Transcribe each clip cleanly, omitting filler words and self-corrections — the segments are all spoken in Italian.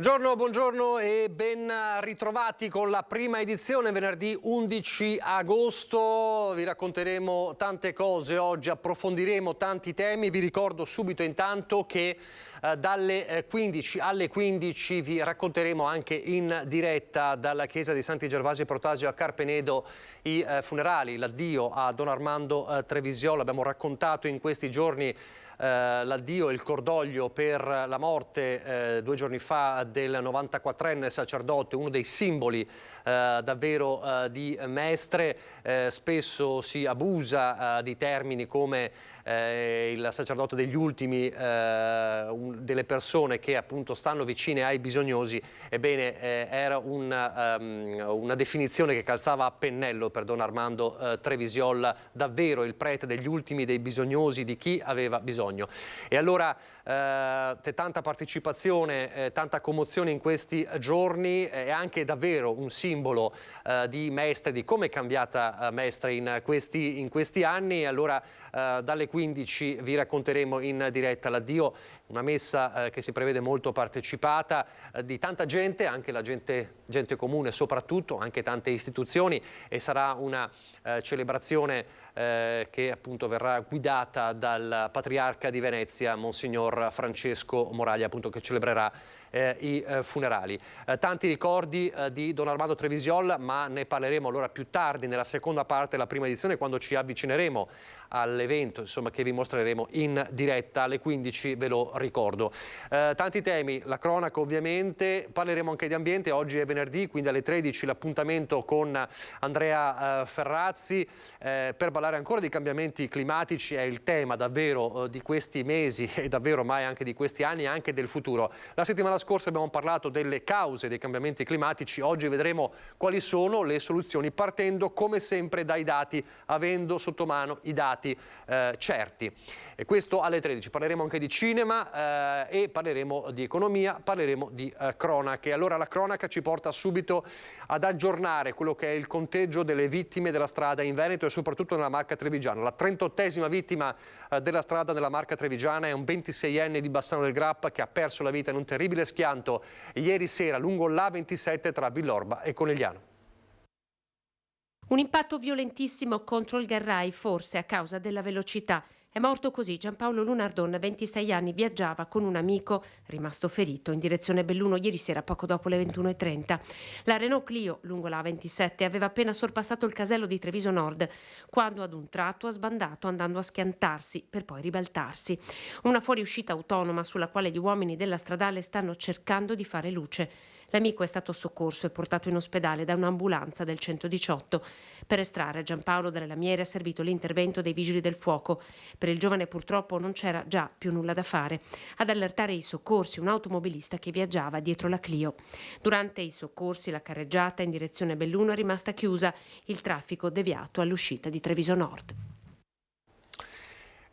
Buongiorno e ben ritrovati con la prima edizione venerdì 11 agosto. Vi racconteremo tante cose oggi, approfondiremo tanti temi. Vi ricordo subito intanto che dalle 15 alle 15 vi racconteremo anche in diretta dalla chiesa di Santi Gervasio e Protasio a Carpenedo i funerali, l'addio a Don Armando Trevisiol. Abbiamo raccontato in questi giorni l'addio e il cordoglio per la morte 2 giorni fa del 94enne sacerdote, uno dei simboli davvero di Mestre. Spesso si abusa di termini come il sacerdote degli ultimi, delle persone che appunto stanno vicine ai bisognosi. Ebbene, era una definizione che calzava a pennello per Don Armando Trevisiol, davvero il prete degli ultimi, dei bisognosi, di chi aveva bisogno. E allora tanta partecipazione, tanta commozione in questi giorni, è anche davvero un simbolo di Mestre, di come è cambiata Mestre in questi anni. Allora dalle 15 vi racconteremo in diretta l'addio, una messa che si prevede molto partecipata, di tanta gente, anche la gente comune soprattutto, anche tante istituzioni, e sarà una celebrazione che appunto verrà guidata dal patriarca di Venezia, Monsignor Francesco Moraglia, appunto, che celebrerà i funerali. Tanti ricordi di Don Armando Trevisiol, ma ne parleremo allora più tardi nella seconda parte della prima edizione, quando ci avvicineremo all'evento, insomma, che vi mostreremo in diretta alle 15, ve lo ricordo. Tanti temi, la cronaca ovviamente, parleremo anche di ambiente. Oggi è venerdì, quindi alle 13 l'appuntamento con Andrea Ferrazzi per parlare ancora di cambiamenti climatici. È il tema davvero di questi mesi e davvero mai anche di questi anni e anche del futuro. La settimana scorsa abbiamo parlato delle cause dei cambiamenti climatici, oggi vedremo quali sono le soluzioni, partendo come sempre dai dati, avendo sotto mano i dati certi. E questo alle 13. Parleremo anche di cinema e parleremo di economia, parleremo di cronache. Allora la cronaca ci porta subito ad aggiornare quello che è il conteggio delle vittime della strada in Veneto e soprattutto nella Marca Trevigiana. La 38esima vittima della strada nella Marca Trevigiana è un 26enne di Bassano del Grappa che ha perso la vita in un terribile schianto ieri sera lungo l'A27 tra Villorba e Conegliano. Un impatto violentissimo contro il Garrai, forse a causa della velocità. È morto così Giampaolo Lunardon, 26 anni, viaggiava con un amico rimasto ferito in direzione Belluno ieri sera poco dopo le 21:30. La Renault Clio lungo la A27 aveva appena sorpassato il casello di Treviso Nord quando ad un tratto ha sbandato andando a schiantarsi per poi ribaltarsi. Una fuoriuscita autonoma sulla quale gli uomini della stradale stanno cercando di fare luce. L'amico è stato soccorso e portato in ospedale da un'ambulanza del 118. Per estrarre Giampaolo dalle lamiere è servito l'intervento dei vigili del fuoco. Per il giovane purtroppo non c'era già più nulla da fare. Ad allertare i soccorsi un automobilista che viaggiava dietro la Clio. Durante i soccorsi la carreggiata in direzione Belluno è rimasta chiusa, il traffico deviato all'uscita di Treviso Nord.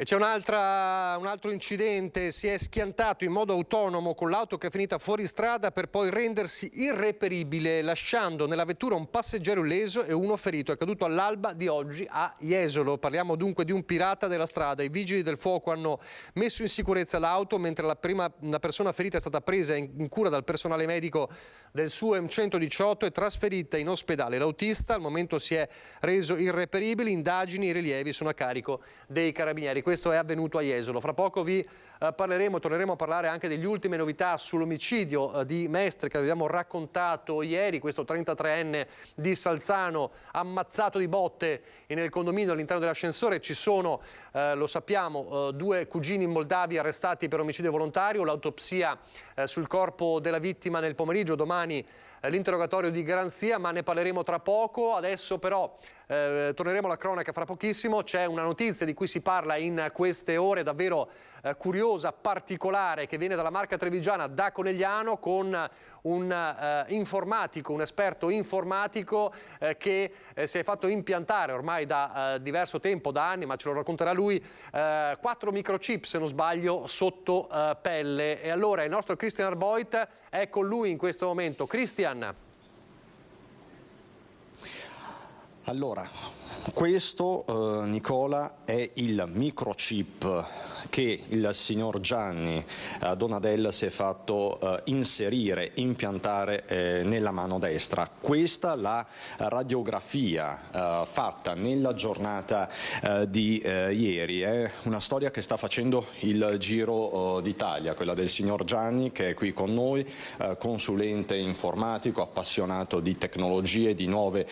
E c'è un altro incidente, si è schiantato in modo autonomo con l'auto che è finita fuori strada per poi rendersi irreperibile, lasciando nella vettura un passeggero illeso e uno ferito. È accaduto all'alba di oggi a Jesolo. Parliamo dunque di un pirata della strada. I vigili del fuoco hanno messo in sicurezza l'auto, mentre una persona ferita è stata presa in cura dal personale medico del SUEM 118 e trasferita in ospedale. L'autista al momento si è reso irreperibile, indagini e rilievi sono a carico dei carabinieri. Questo è avvenuto a Jesolo. Fra poco vi torneremo a parlare anche delle ultime novità sull'omicidio di Mestre che avevamo raccontato ieri, questo 33enne di Salzano ammazzato di botte nel condominio all'interno dell'ascensore. Ci sono, lo sappiamo, 2 cugini in Moldavia arrestati per omicidio volontario, l'autopsia sul corpo della vittima nel pomeriggio, domani l'interrogatorio di garanzia, ma ne parleremo tra poco. Adesso però torneremo alla cronaca fra pochissimo. C'è una notizia di cui si parla in queste ore davvero curiosa, particolare, che viene dalla Marca Trevigiana, da Conegliano, con un informatico, un esperto informatico che si è fatto impiantare ormai da diverso tempo, da anni, ma ce lo racconterà lui, 4 microchip, se non sbaglio, sotto pelle. E allora il nostro Christian Arboit è con lui in questo momento. Christian. Allora, Questo, Nicola, è il microchip che il signor Gianni Donadel si è fatto inserire, impiantare nella mano destra. Questa la radiografia fatta nella giornata di ieri. È una storia che sta facendo il giro d'Italia, quella del signor Gianni, che è qui con noi, consulente informatico, appassionato di tecnologie, di nuove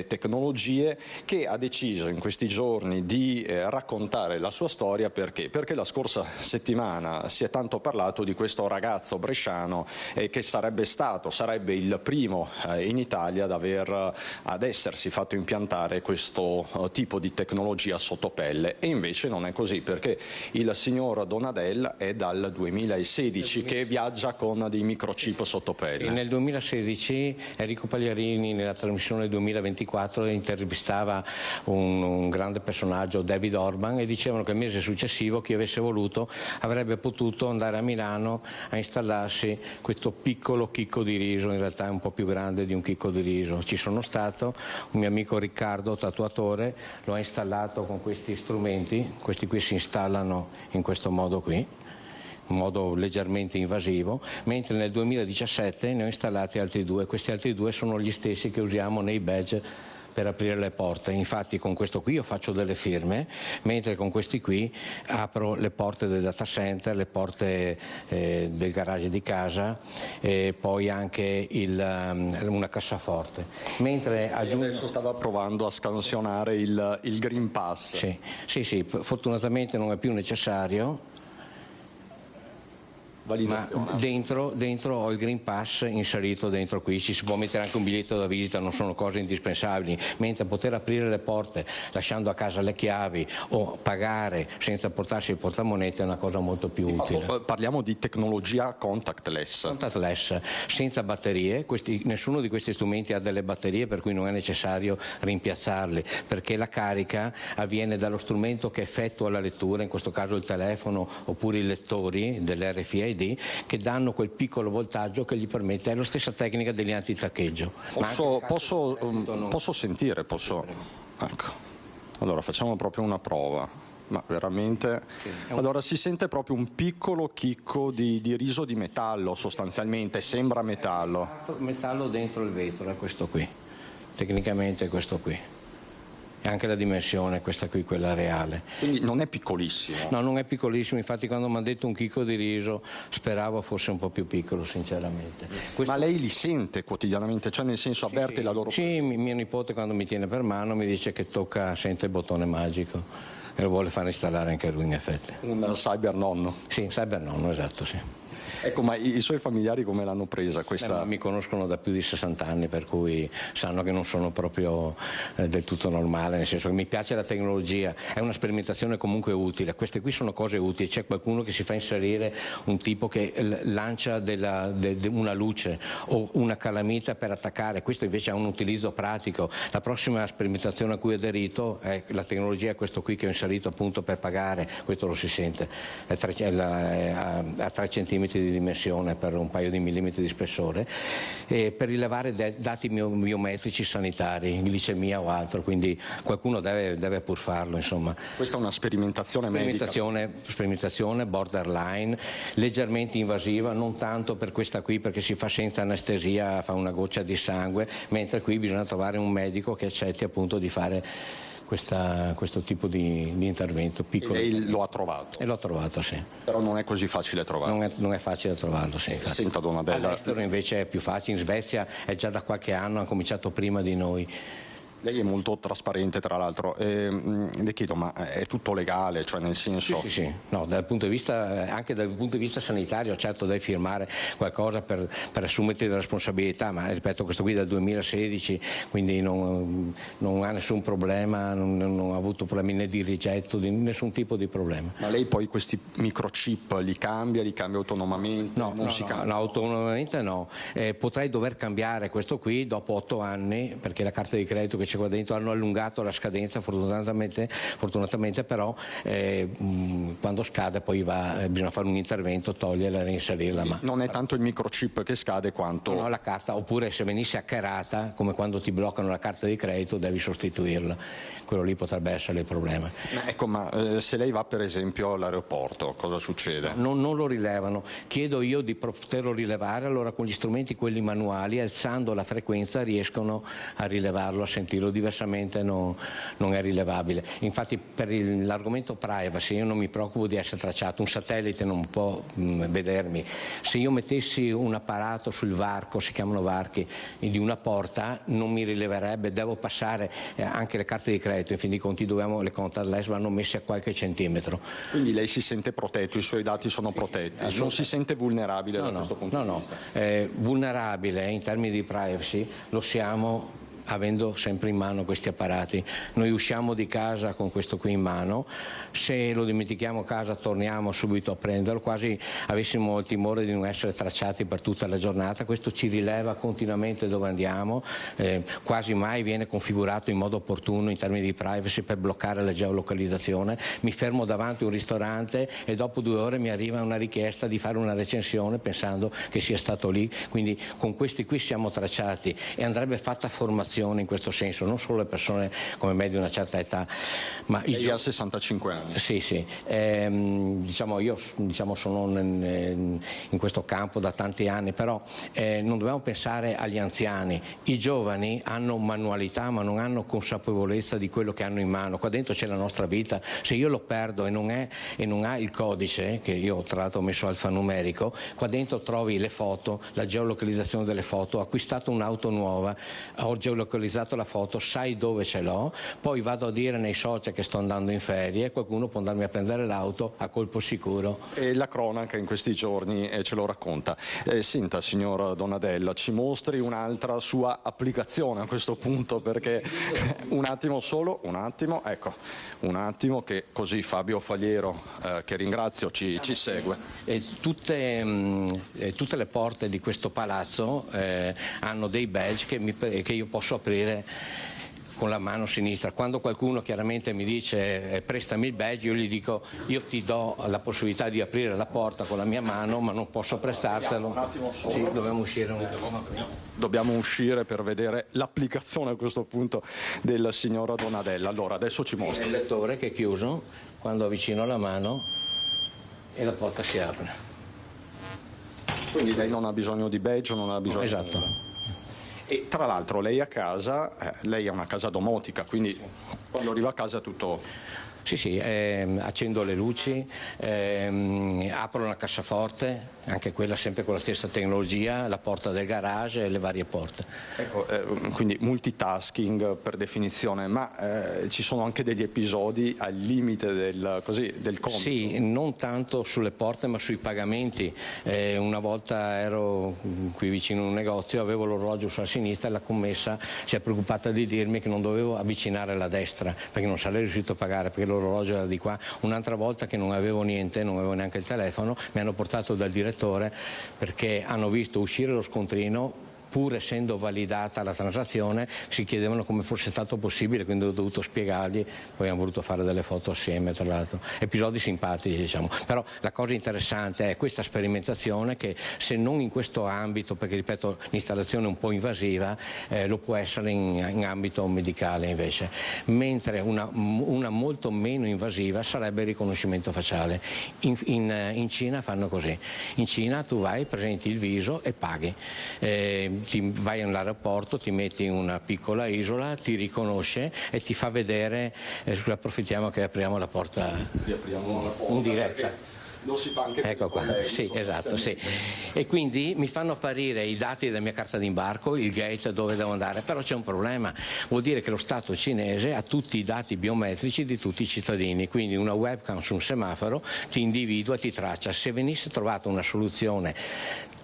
tecnologie, che ha deciso in questi giorni di raccontare la sua storia. Perché la scorsa settimana si è tanto parlato di questo ragazzo bresciano che sarebbe il primo in Italia ad essersi fatto impiantare questo tipo di tecnologia sotto pelle, e invece non è così, perché il signor Donadel è dal 2016 che viaggia con dei microchip sotto pelle. Nel 2016 Enrico Pagliarini, nella trasmissione 2024, intervistava un grande personaggio, David Orban, e dicevano che il mese successivo chi avesse voluto avrebbe potuto andare a Milano a installarsi questo piccolo chicco di riso, in realtà è un po' più grande di un chicco di riso. Ci sono stato, un mio amico Riccardo, tatuatore, lo ha installato con questi strumenti, questi qui si installano in questo modo qui, in modo leggermente invasivo, mentre nel 2017 ne ho installati altri due. Questi altri due sono gli stessi che usiamo nei badge per aprire le porte. Infatti con questo qui io faccio delle firme, mentre con questi qui apro le porte del data center, le porte del garage di casa, e poi anche una cassaforte. Mentre adesso stava provando a scansionare il Green Pass. Sì, fortunatamente non è più necessario. Ma dentro ho il Green Pass inserito dentro qui, ci si può mettere anche un biglietto da visita, non sono cose indispensabili, mentre poter aprire le porte lasciando a casa le chiavi o pagare senza portarsi il portamonete è una cosa molto più utile. Parliamo di tecnologia contactless. Contactless, senza batterie, nessuno di questi strumenti ha delle batterie, per cui non è necessario rimpiazzarli, perché la carica avviene dallo strumento che effettua la lettura, in questo caso il telefono oppure i lettori dell'RFID, che danno quel piccolo voltaggio che gli permette, è la stessa tecnica degli antitaccheggio. Posso sentire? Ecco. Allora facciamo proprio una prova. Ma veramente? Allora si sente proprio un piccolo chicco di riso di metallo, sostanzialmente, sembra metallo. Metallo dentro il vetro, è questo qui. Tecnicamente è questo qui. E anche la dimensione, questa qui, quella reale. Quindi non è piccolissimo? No, non è piccolissimo, infatti quando mi hanno detto un chicco di riso speravo fosse un po' più piccolo, sinceramente. Ma lei li sente quotidianamente, cioè nel senso avverte la loro presenza? Sì, mio nipote quando mi tiene per mano mi dice che sente il bottone magico e lo vuole far installare anche lui, in effetti. Un cyber nonno? Sì, cyber nonno, esatto, sì. Ecco, ma i suoi familiari come l'hanno presa questa? Mi conoscono da più di 60 anni, per cui sanno che non sono proprio del tutto normale, nel senso che mi piace la tecnologia, è una sperimentazione comunque utile, queste qui sono cose utili, c'è qualcuno che si fa inserire un tipo che lancia una luce o una calamita per attaccare, questo invece ha un utilizzo pratico. La prossima sperimentazione a cui ho aderito è la tecnologia, questo qui che ho inserito appunto per pagare, questo lo si sente, a 3 centimetri di dimensione per un paio di millimetri di spessore, per rilevare dati biometrici sanitari, glicemia o altro, quindi qualcuno deve pur farlo, insomma. Questa è una sperimentazione medica? Sperimentazione borderline, leggermente invasiva, non tanto per questa qui perché si fa senza anestesia, fa una goccia di sangue, mentre qui bisogna trovare un medico che accetti appunto di fare questo tipo di intervento piccolo. E lei lo ha trovato? E l'ho trovato, sì. Però non è così facile trovarlo? Non è facile trovarlo, sì. Senta, Donadella. All'estero invece è più facile, in Svezia è già da qualche anno, hanno cominciato prima di noi. Lei è molto trasparente, tra l'altro, le chiedo, ma è tutto legale, cioè nel senso? Sì. No, anche dal punto di vista sanitario, certo devi firmare qualcosa per assumerti la responsabilità, ma ripeto, questo qui è del 2016, quindi non ha nessun problema, non ha avuto problemi né di rigetto, di nessun tipo di problema. Ma lei poi questi microchip li cambia autonomamente? No, autonomamente no. Potrei dover cambiare questo qui dopo 8 anni, perché la carta di credito che ci c'è qua dentro, hanno allungato la scadenza fortunatamente però quando scade poi bisogna fare un intervento, toglierla e reinserirla. Ma non è tanto il microchip che scade quanto... No, la carta, oppure se venisse hackerata, come quando ti bloccano la carta di credito, devi sostituirla. Quello lì potrebbe essere il problema. Ecco, ma se lei va per esempio all'aeroporto, cosa succede? Non lo rilevano. Chiedo io di poterlo rilevare, allora con gli strumenti quelli manuali, alzando la frequenza, riescono a rilevarlo, a sentirlo, diversamente non è rilevabile. Infatti per l'argomento privacy io non mi preoccupo di essere tracciato, un satellite non può vedermi. Se io mettessi un apparato sul varco, si chiamano varchi, di una porta, non mi rileverebbe, devo passare anche le carte di credito, in fin dei conti le contactless vanno messe a qualche centimetro. Quindi lei si sente protetto, i suoi dati sono protetti, non si sente vulnerabile da questo punto di vista? Vulnerabile in termini di privacy lo siamo avendo sempre in mano questi apparati. Noi usciamo di casa con questo qui in mano, se lo dimentichiamo a casa torniamo subito a prenderlo, quasi avessimo il timore di non essere tracciati per tutta la giornata. Questo ci rileva continuamente dove andiamo, quasi mai viene configurato in modo opportuno in termini di privacy per bloccare la geolocalizzazione. Mi fermo davanti a un ristorante e dopo 2 ore mi arriva una richiesta di fare una recensione pensando che sia stato lì, quindi con questi qui siamo tracciati e andrebbe fatta formazione in questo senso, non solo le persone come me di una certa età, ma lei ha 65 anni. Sì. Io sono in questo campo da tanti anni, però non dobbiamo pensare agli anziani. I giovani hanno manualità ma non hanno consapevolezza di quello che hanno in mano. Qua dentro c'è la nostra vita, se io lo perdo e non ha il codice, che io tra l'altro ho messo alfanumerico, qua dentro trovi le foto, la geolocalizzazione delle foto. Ho acquistato un'auto nuova, ho geolocalizzato la foto, sai dove ce l'ho, poi vado a dire nei social che sto andando in ferie e qualcuno può andarmi a prendere l'auto a colpo sicuro. E la cronaca in questi giorni ce lo racconta. Senta, signor Donadella, ci mostri un'altra sua applicazione a questo punto, perché un attimo che così Fabio Fagliero, che ringrazio, ci segue. Tutte le porte di questo palazzo hanno dei badge che io posso aprire con la mano sinistra. Quando qualcuno chiaramente mi dice prestami il badge, io gli dico io ti do la possibilità di aprire la porta con la mia mano, ma non posso prestartelo. Un attimo solo. Sì, dobbiamo uscire un attimo. Dobbiamo uscire per vedere l'applicazione a questo punto della signora Donadella. Allora, adesso ci mostra. È il lettore che è chiuso, quando avvicino la mano e la porta si apre. Quindi lei non ha bisogno di badge, non ha bisogno Esatto. E tra l'altro lei a casa, lei ha una casa domotica, quindi quando arriva a casa tutto... Sì, accendo le luci, apro una cassaforte, anche quella sempre con la stessa tecnologia, la porta del garage e le varie porte. Ecco, quindi multitasking per definizione, ma ci sono anche degli episodi al limite del compito? Sì, non tanto sulle porte ma sui pagamenti. Una volta ero qui vicino a un negozio, avevo l'orologio sulla sinistra e la commessa si è preoccupata di dirmi che non dovevo avvicinare la destra perché non sarei riuscito a pagare, perché l'orologio era di qua. Un'altra volta che non avevo niente, non avevo neanche il telefono, mi hanno portato dal direttore perché hanno visto uscire lo scontrino, pur essendo validata la transazione, si chiedevano come fosse stato possibile, quindi ho dovuto spiegargli, poi hanno voluto fare delle foto assieme, tra l'altro. Episodi simpatici, diciamo. Però la cosa interessante è questa sperimentazione che, se non in questo ambito, perché ripeto l'installazione è un po' invasiva, lo può essere in ambito medicale invece, mentre una molto meno invasiva sarebbe il riconoscimento facciale. In Cina fanno così, in Cina tu vai, presenti il viso e paghi. Vai all'aeroporto, ti metti in una piccola isola, ti riconosce e ti fa vedere, approfittiamo che apriamo la porta in diretta. Lo si fa anche ecco qua, sì, esatto, sì. E quindi mi fanno apparire i dati della mia carta d'imbarco, il gate dove devo andare, però c'è un problema, vuol dire che lo Stato cinese ha tutti i dati biometrici di tutti i cittadini, quindi una webcam su un semaforo ti individua, ti traccia. Se venisse trovata una soluzione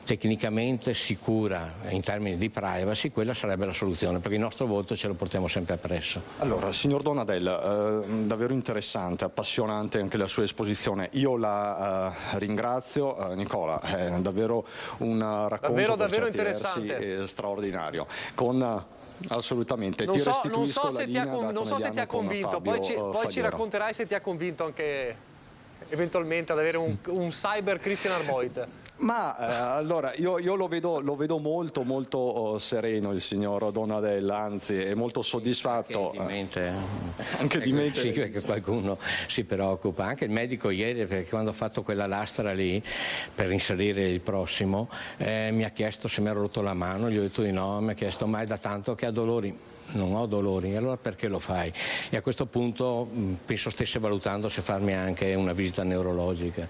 tecnicamente sicura in termini di privacy, quella sarebbe la soluzione, perché il nostro volto ce lo portiamo sempre appresso. Allora, signor Donadella, davvero interessante, appassionante anche la sua esposizione. Io la ringrazio Nicola, è davvero un racconto davvero per certi interessante, versi straordinario. Assolutamente, non ti so restituisco la se ti linea non so se ti ha convinto, poi ci Fagliero. racconterai se ti ha convinto anche eventualmente ad avere un cyber Christian Arboit. Ma allora io lo vedo molto sereno il signor Donadella, anzi è molto soddisfatto. Anche di mente. Sì, perché qualcuno si preoccupa. Anche il medico ieri, perché quando ha fatto quella lastra lì per inserire il prossimo, mi ha chiesto se mi ero rotto la mano, gli ho detto di no, mi ha chiesto ma è da tanto che ha dolori. Non ho dolori, allora perché lo fai? E a questo punto penso stesse valutando se farmi anche una visita neurologica,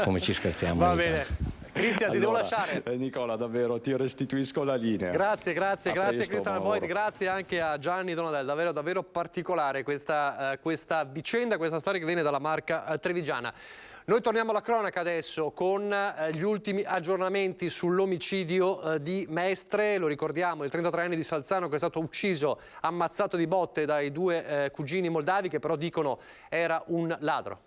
come ci scherziamo. Va bene, Cristian, ti devo lasciare. Nicola, davvero ti restituisco la linea. Grazie Cristian Arboit, grazie anche a Gianni Donadella, davvero particolare questa vicenda, questa storia che viene dalla Marca trevigiana. Noi torniamo alla cronaca adesso con gli ultimi aggiornamenti sull'omicidio di Mestre. Lo ricordiamo, il 33enne di Salzano che è stato ucciso, ammazzato di botte dai due cugini moldavi che però dicono era un ladro.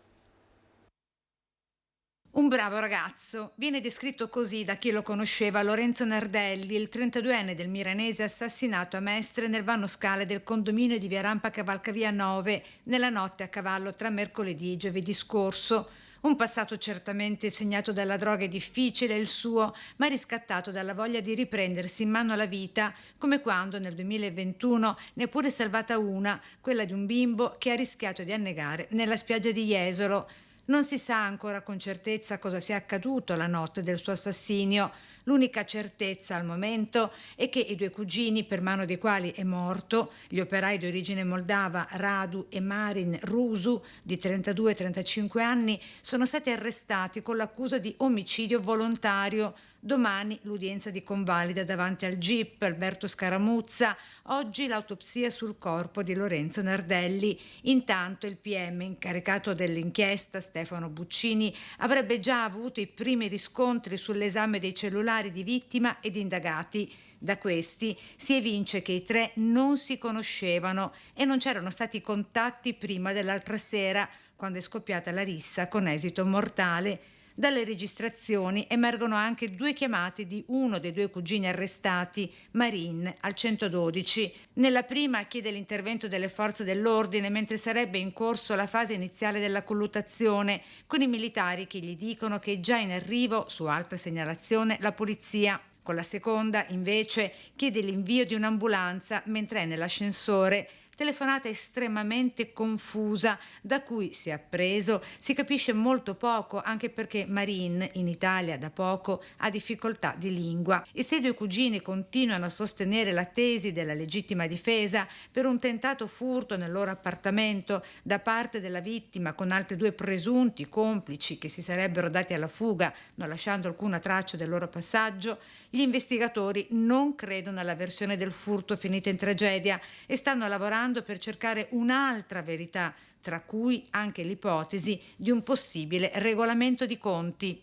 Un bravo ragazzo, viene descritto così da chi lo conosceva Lorenzo Nardelli, il 32enne del milanese assassinato a Mestre nel vano scale del condominio di via Rampa Cavalcavia 9 nella notte a cavallo tra mercoledì e giovedì scorso. Un passato certamente segnato dalla droga è difficile il suo, ma riscattato dalla voglia di riprendersi in mano la vita, come quando nel 2021 ne ha pure salvata una, quella di un bimbo che ha rischiato di annegare nella spiaggia di Jesolo. Non si sa ancora con certezza cosa sia accaduto la notte del suo assassinio. L'unica certezza al momento è che i due cugini, per mano dei quali è morto, gli operai di origine moldava Radu e Marin Rusu, di 32 e 35 anni, sono stati arrestati con l'accusa di omicidio volontario. Domani l'udienza di convalida davanti al GIP Alberto Scaramuzza, oggi l'autopsia sul corpo di Lorenzo Nardelli. Intanto il PM incaricato dell'inchiesta, Stefano Buccini, avrebbe già avuto i primi riscontri sull'esame dei cellulari di vittima ed indagati. Da questi si evince che i tre non si conoscevano e non c'erano stati contatti prima dell'altra sera, quando è scoppiata la rissa con esito mortale. Dalle registrazioni emergono anche due chiamate di uno dei due cugini arrestati, Marin, al 112. Nella prima chiede l'intervento delle forze dell'ordine mentre sarebbe in corso la fase iniziale della colluttazione, con i militari che gli dicono che è già in arrivo, su altra segnalazione, la polizia. Con la seconda, invece, chiede l'invio di un'ambulanza mentre è nell'ascensore. Telefonata estremamente confusa, da cui si è appreso si capisce molto poco, anche perché Marin in Italia da poco ha difficoltà di lingua. E se i due cugini continuano a sostenere la tesi della legittima difesa per un tentato furto nel loro appartamento da parte della vittima con altri due presunti complici che si sarebbero dati alla fuga, non lasciando alcuna traccia del loro passaggio, gli investigatori non credono alla versione del furto finita in tragedia e stanno lavorando per cercare un'altra verità, tra cui anche l'ipotesi di un possibile regolamento di conti.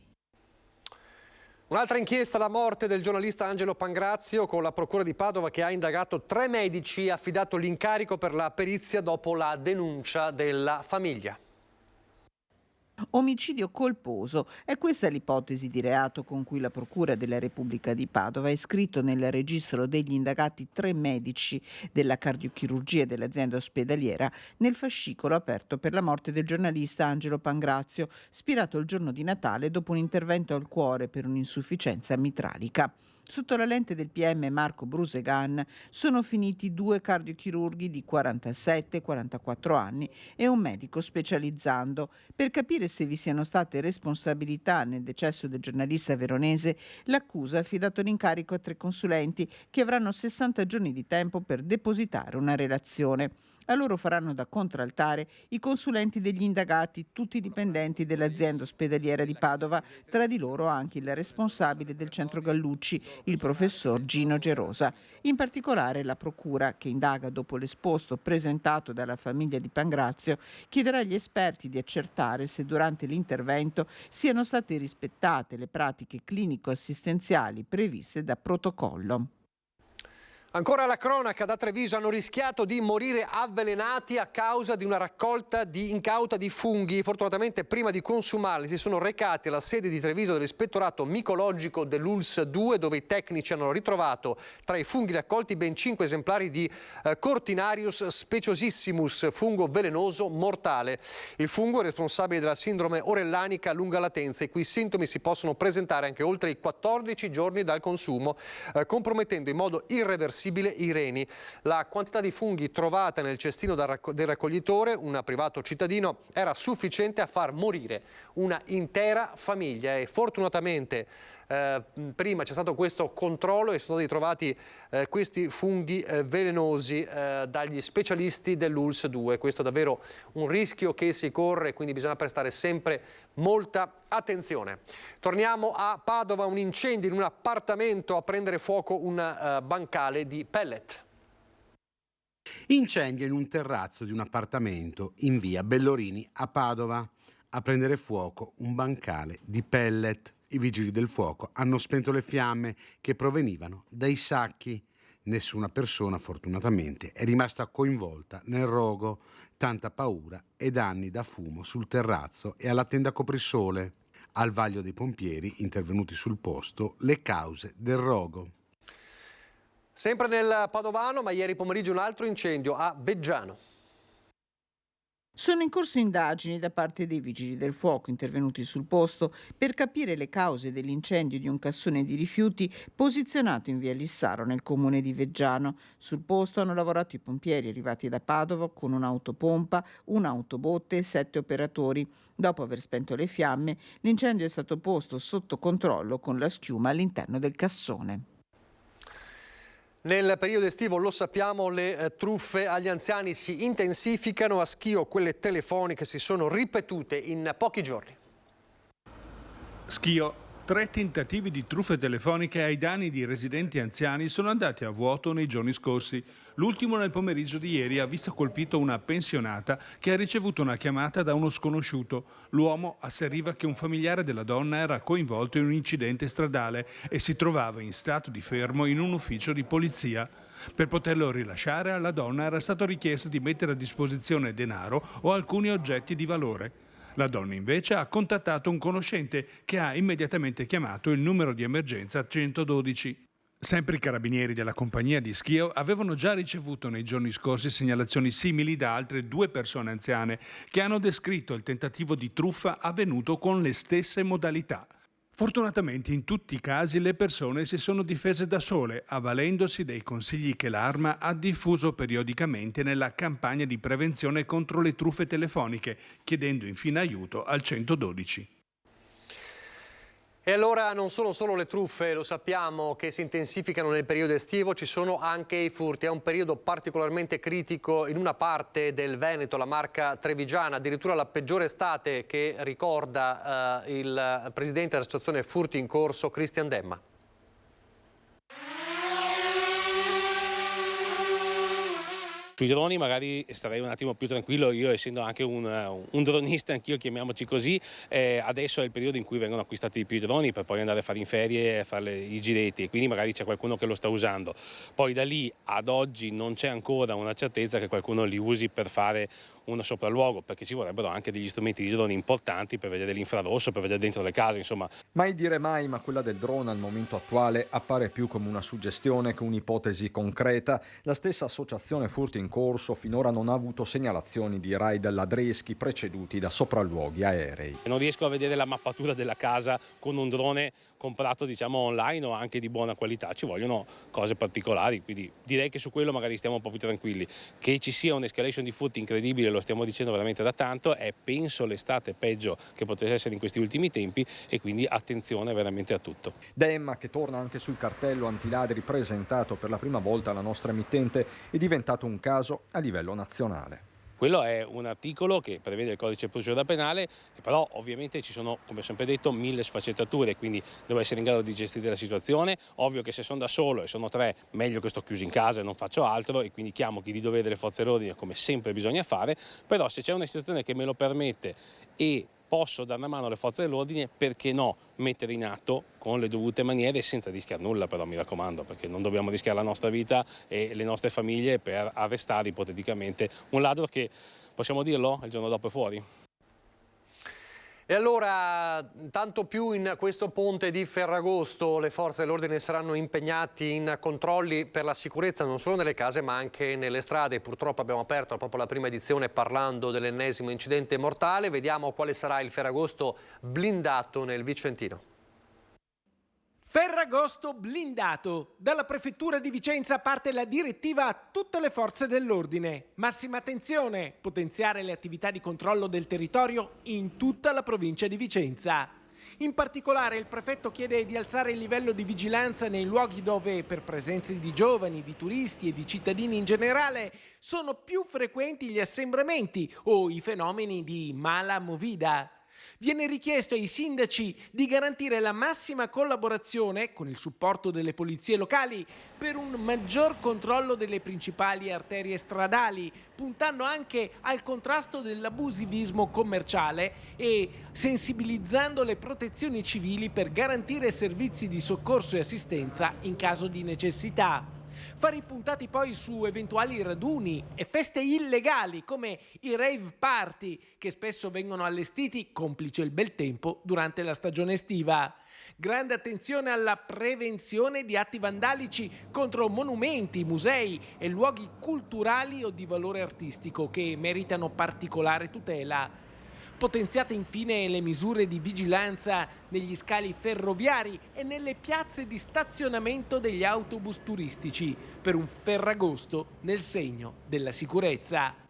Un'altra inchiesta, la morte del giornalista Angelo Pangrazio, con la procura di Padova che ha indagato 3 medici e affidato l'incarico per la perizia dopo la denuncia della famiglia. Omicidio colposo, è questa l'ipotesi di reato con cui la Procura della Repubblica di Padova ha iscritto nel registro degli indagati 3 medici della cardiochirurgia dell'azienda ospedaliera nel fascicolo aperto per la morte del giornalista Angelo Pangrazio, spirato il giorno di Natale dopo un intervento al cuore per un'insufficienza mitralica. Sotto la lente del PM Marco Brusegan sono finiti 2 cardiochirurghi di 47 e 44 anni e un medico specializzando. Per capire se vi siano state responsabilità nel decesso del giornalista veronese, l'accusa ha affidato l'incarico a 3 consulenti che avranno 60 giorni di tempo per depositare una relazione. A loro faranno da contraltare i consulenti degli indagati, tutti dipendenti dell'azienda ospedaliera di Padova, tra di loro anche il responsabile del centro Gallucci, il professor Gino Gerosa. In particolare la procura, che indaga dopo l'esposto presentato dalla famiglia di Pangrazio, chiederà agli esperti di accertare se durante l'intervento siano state rispettate le pratiche clinico-assistenziali previste da protocollo. Ancora la cronaca, da Treviso hanno rischiato di morire avvelenati a causa di una raccolta incauta di funghi. Fortunatamente prima di consumarli si sono recati alla sede di Treviso dell'Ispettorato Micologico dell'ULSS 2, dove i tecnici hanno ritrovato tra i funghi raccolti ben 5 esemplari di Cortinarius speciosissimus, fungo velenoso mortale. Il fungo è responsabile della sindrome orellanica a lunga latenza, i cui sintomi si possono presentare anche oltre i 14 giorni dal consumo, compromettendo in modo irreversibile i reni. La quantità di funghi trovata nel cestino del raccoglitore, un privato cittadino, era sufficiente a far morire una intera famiglia e fortunatamente prima c'è stato questo controllo e sono stati trovati questi funghi velenosi dagli specialisti dell'ULSS 2. Questo è davvero un rischio che si corre, quindi bisogna prestare sempre molta attenzione. Torniamo a Padova, un incendio in un appartamento, a prendere fuoco un bancale di pellet. Incendio in un terrazzo di un appartamento in via Bellorini a Padova. A prendere fuoco un bancale di pellet. I vigili del fuoco hanno spento le fiamme che provenivano dai sacchi. Nessuna persona, fortunatamente, è rimasta coinvolta nel rogo. Tanta paura e danni da fumo sul terrazzo e alla tenda coprisole. Al vaglio dei pompieri, intervenuti sul posto, le cause del rogo. Sempre nel Padovano, ma ieri pomeriggio un altro incendio a Veggiano. Sono in corso indagini da parte dei vigili del fuoco intervenuti sul posto per capire le cause dell'incendio di un cassone di rifiuti posizionato in via Lissaro nel comune di Veggiano. Sul posto hanno lavorato i pompieri arrivati da Padova con un'autopompa, un'autobotte e 7 operatori. Dopo aver spento le fiamme, l'incendio è stato posto sotto controllo con la schiuma all'interno del cassone. Nel periodo estivo, lo sappiamo, le truffe agli anziani si intensificano. A Schio quelle telefoniche si sono ripetute in pochi giorni. Schio, 3 tentativi di truffe telefoniche ai danni di residenti anziani sono andati a vuoto nei giorni scorsi. L'ultimo nel pomeriggio di ieri ha visto colpito una pensionata che ha ricevuto una chiamata da uno sconosciuto. L'uomo asseriva che un familiare della donna era coinvolto in un incidente stradale e si trovava in stato di fermo in un ufficio di polizia. Per poterlo rilasciare, alla donna era stato richiesto di mettere a disposizione denaro o alcuni oggetti di valore. La donna invece ha contattato un conoscente che ha immediatamente chiamato il numero di emergenza 112. Sempre i carabinieri della compagnia di Schio avevano già ricevuto nei giorni scorsi segnalazioni simili da altre 2 persone anziane che hanno descritto il tentativo di truffa avvenuto con le stesse modalità. Fortunatamente in tutti i casi le persone si sono difese da sole, avvalendosi dei consigli che l'Arma ha diffuso periodicamente nella campagna di prevenzione contro le truffe telefoniche, chiedendo infine aiuto al 112. E allora non sono solo le truffe, lo sappiamo, che si intensificano nel periodo estivo, ci sono anche i furti. È un periodo particolarmente critico in una parte del Veneto, la Marca trevigiana, addirittura la peggiore estate che ricorda il presidente dell'associazione Furti in Corso, Cristian Demma. Sui droni magari starei un attimo più tranquillo, io essendo anche un dronista, anch'io chiamiamoci così, adesso è il periodo in cui vengono acquistati più droni per poi andare a fare in ferie e fare i giretti, e quindi magari c'è qualcuno che lo sta usando. Poi da lì ad oggi non c'è ancora una certezza che qualcuno li usi per fare un sopralluogo, perché ci vorrebbero anche degli strumenti di droni importanti per vedere l'infrarosso, per vedere dentro le case, insomma. Mai dire mai, ma quella del drone al momento attuale appare più come una suggestione che un'ipotesi concreta. La stessa associazione Furti in Corso finora non ha avuto segnalazioni di raid ladreschi preceduti da sopralluoghi aerei. Non riesco a vedere la mappatura della casa con un drone comprato online o anche di buona qualità, ci vogliono cose particolari, quindi direi che su quello magari stiamo un po' più tranquilli. Che ci sia un'escalation di furti incredibile, lo stiamo dicendo veramente da tanto, è penso l'estate peggio che potesse essere in questi ultimi tempi, e quindi attenzione veramente a tutto. Demma, che torna anche sul cartello antiladri presentato per la prima volta alla nostra emittente, è diventato un caso a livello nazionale. Quello è un articolo che prevede il codice di procedura penale, però ovviamente ci sono, come ho sempre detto, 1000 sfaccettature, quindi devo essere in grado di gestire la situazione. Ovvio che se sono da solo e sono 3, meglio che sto chiuso in casa e non faccio altro, e quindi chiamo chi di dovere delle forze dell'ordine, come sempre bisogna fare. Però se c'è una situazione che me lo permette e posso dare una mano alle forze dell'ordine, perché no, mettere in atto con le dovute maniere senza rischiare nulla, però mi raccomando, perché non dobbiamo rischiare la nostra vita e le nostre famiglie per arrestare ipoteticamente un ladro che, possiamo dirlo, il giorno dopo è fuori. E allora, tanto più in questo ponte di Ferragosto, le forze dell'ordine saranno impegnati in controlli per la sicurezza non solo nelle case ma anche nelle strade. Purtroppo abbiamo aperto proprio la prima edizione parlando dell'ennesimo incidente mortale. Vediamo quale sarà il Ferragosto blindato nel Vicentino. Ferragosto blindato. Dalla prefettura di Vicenza parte la direttiva a tutte le forze dell'ordine. Massima attenzione, potenziare le attività di controllo del territorio in tutta la provincia di Vicenza. In particolare il prefetto chiede di alzare il livello di vigilanza nei luoghi dove, per presenze di giovani, di turisti e di cittadini in generale, sono più frequenti gli assembramenti o i fenomeni di mala movida. Viene richiesto ai sindaci di garantire la massima collaborazione con il supporto delle polizie locali per un maggior controllo delle principali arterie stradali, puntando anche al contrasto dell'abusivismo commerciale e sensibilizzando le protezioni civili per garantire servizi di soccorso e assistenza in caso di necessità. Fare i puntati poi su eventuali raduni e feste illegali come i rave party che spesso vengono allestiti, complice il bel tempo, durante la stagione estiva. Grande attenzione alla prevenzione di atti vandalici contro monumenti, musei e luoghi culturali o di valore artistico che meritano particolare tutela. Potenziate infine le misure di vigilanza negli scali ferroviari e nelle piazze di stazionamento degli autobus turistici per un Ferragosto nel segno della sicurezza.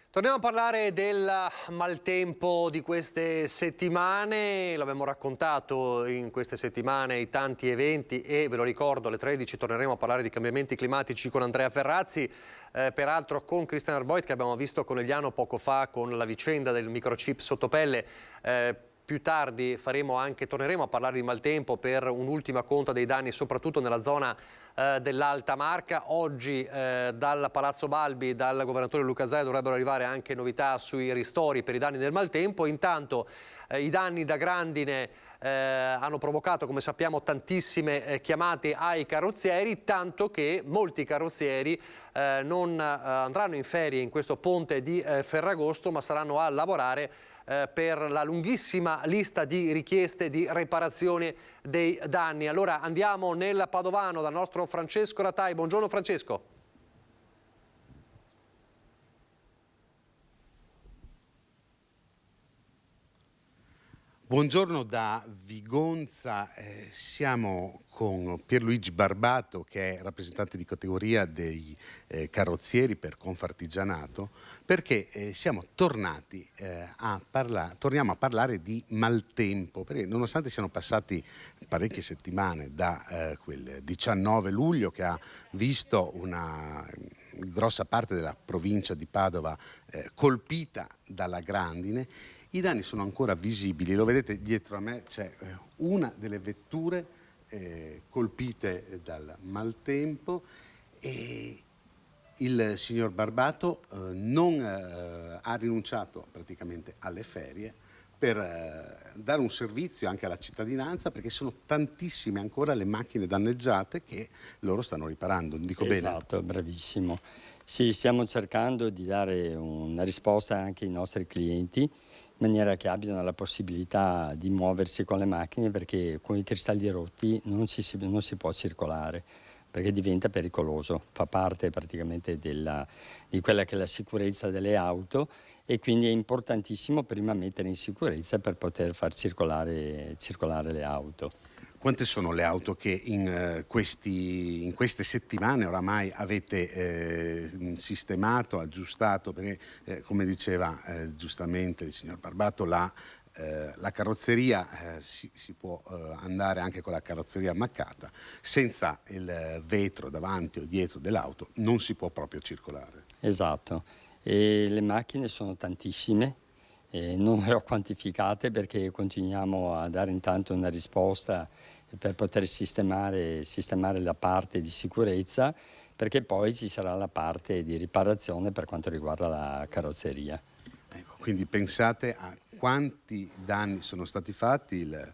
Torniamo a parlare del maltempo di queste settimane, l'abbiamo raccontato in queste settimane i tanti eventi e ve lo ricordo alle 13 torneremo a parlare di cambiamenti climatici con Andrea Ferrazzi, peraltro con Christian Arboit che abbiamo visto Conegliano poco fa con la vicenda del microchip sottopelle. Più tardi torneremo a parlare di maltempo per un'ultima conta dei danni soprattutto nella zona dell'Alta Marca. Oggi dal Palazzo Balbi, dal governatore Luca Zaia dovrebbero arrivare anche novità sui ristori per i danni del maltempo. Intanto i danni da grandine hanno provocato, come sappiamo, tantissime chiamate ai carrozzieri, tanto che molti carrozzieri non andranno in ferie in questo ponte di Ferragosto, ma saranno a lavorare per la lunghissima lista di richieste di riparazione dei danni. Allora andiamo nel Padovano dal nostro Francesco Ratai. Buongiorno Francesco. Buongiorno da Vigonza, siamo con Pierluigi Barbato che è rappresentante di categoria dei carrozzieri per Confartigianato, perché torniamo a parlare di maltempo, perché nonostante siano passati parecchie settimane da quel 19 luglio che ha visto una grossa parte della provincia di Padova colpita dalla grandine, i danni sono ancora visibili. Lo vedete dietro a me, c'è una delle vetture colpite dal maltempo e il signor Barbato non ha rinunciato praticamente alle ferie per dare un servizio anche alla cittadinanza, perché sono tantissime ancora le macchine danneggiate che loro stanno riparando. Dico bene? Esatto, bravissimo. Sì, stiamo cercando di dare una risposta anche ai nostri clienti in maniera che abbiano la possibilità di muoversi con le macchine, perché con i cristalli rotti non si può circolare, perché diventa pericoloso, fa parte praticamente di quella che è la sicurezza delle auto e quindi è importantissimo prima mettere in sicurezza per poter far circolare le auto. Quante sono le auto che in queste settimane oramai avete sistemato, aggiustato? Perché come diceva giustamente il signor Barbato, la carrozzeria si può andare anche con la carrozzeria ammaccata, senza il vetro davanti o dietro dell'auto non si può proprio circolare. Esatto, e le macchine sono tantissime. Non le ho quantificate perché continuiamo a dare intanto una risposta per poter sistemare la parte di sicurezza, perché poi ci sarà la parte di riparazione per quanto riguarda la carrozzeria. Ecco, quindi pensate a quanti danni sono stati fatti. Il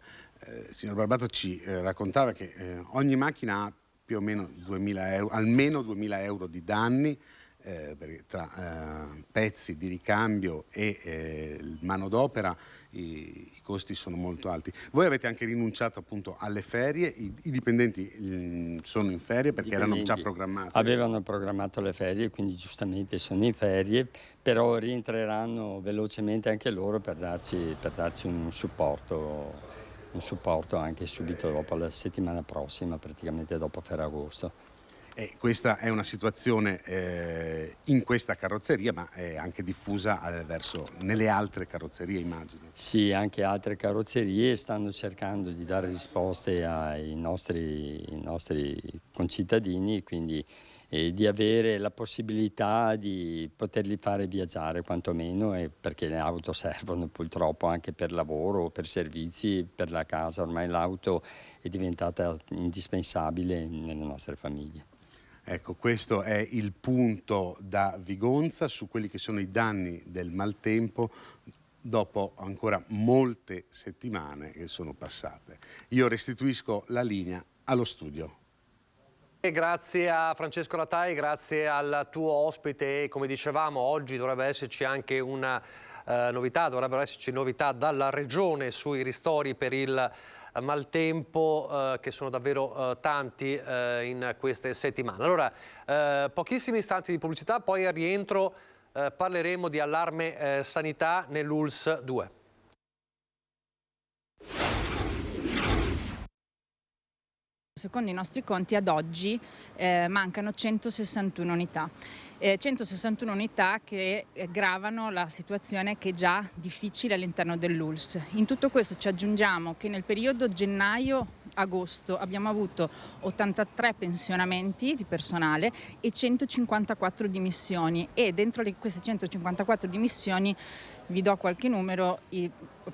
signor Barbato ci raccontava che ogni macchina ha più o meno 2.000 euro, almeno 2.000 euro di danni, perché tra pezzi di ricambio e manodopera i costi sono molto alti. Voi avete anche rinunciato appunto alle ferie, i dipendenti sono in ferie perché erano già programmati? Avevano programmato le ferie, quindi giustamente sono in ferie, però rientreranno velocemente anche loro per darci un supporto anche subito dopo la settimana prossima, praticamente dopo Ferragosto. Questa è una situazione in questa carrozzeria, ma è anche diffusa nelle altre carrozzerie, immagino. Sì, anche altre carrozzerie stanno cercando di dare risposte ai nostri concittadini, quindi di avere la possibilità di poterli fare viaggiare quantomeno, perché le auto servono purtroppo anche per lavoro, per servizi, per la casa. Ormai l'auto è diventata indispensabile nelle nostre famiglie. Ecco, questo è il punto da Vigonza su quelli che sono i danni del maltempo dopo ancora molte settimane che sono passate. Io restituisco la linea allo studio. E grazie a Francesco Ratai, grazie al tuo ospite. Come dicevamo, oggi dovrebbe esserci anche una dovrebbero esserci novità dalla Regione sui ristori per il maltempo, che sono davvero tanti in queste settimane. Allora, pochissimi istanti di pubblicità, poi al rientro parleremo di allarme sanità nell'ULSS 2. Secondo i nostri conti ad oggi mancano 161 unità. 161 unità che gravano la situazione che è già difficile all'interno dell'ULSS. In tutto questo ci aggiungiamo che nel periodo gennaio-agosto abbiamo avuto 83 pensionamenti di personale e 154 dimissioni, e dentro queste 154 dimissioni vi do qualche numero.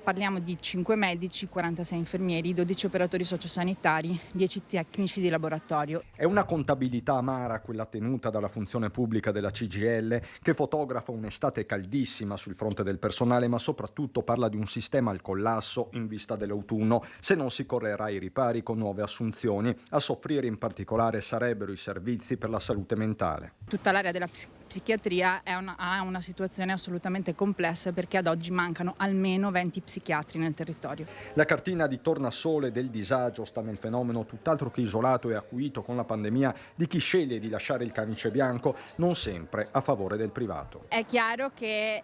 Parliamo di 5 medici, 46 infermieri, 12 operatori sociosanitari, 10 tecnici di laboratorio. È una contabilità amara quella tenuta dalla funzione pubblica della CGIL, che fotografa un'estate caldissima sul fronte del personale, ma soprattutto parla di un sistema al collasso in vista dell'autunno, se non si correrà ai ripari con nuove assunzioni. A soffrire in particolare sarebbero i servizi per la salute mentale. Tutta l'area della psichiatria ha una situazione assolutamente complessa, perché ad oggi mancano almeno 20 psichiatri nel territorio. La cartina di tornasole del disagio sta nel fenomeno tutt'altro che isolato e acuito con la pandemia di chi sceglie di lasciare il camice bianco, non sempre a favore del privato. È chiaro che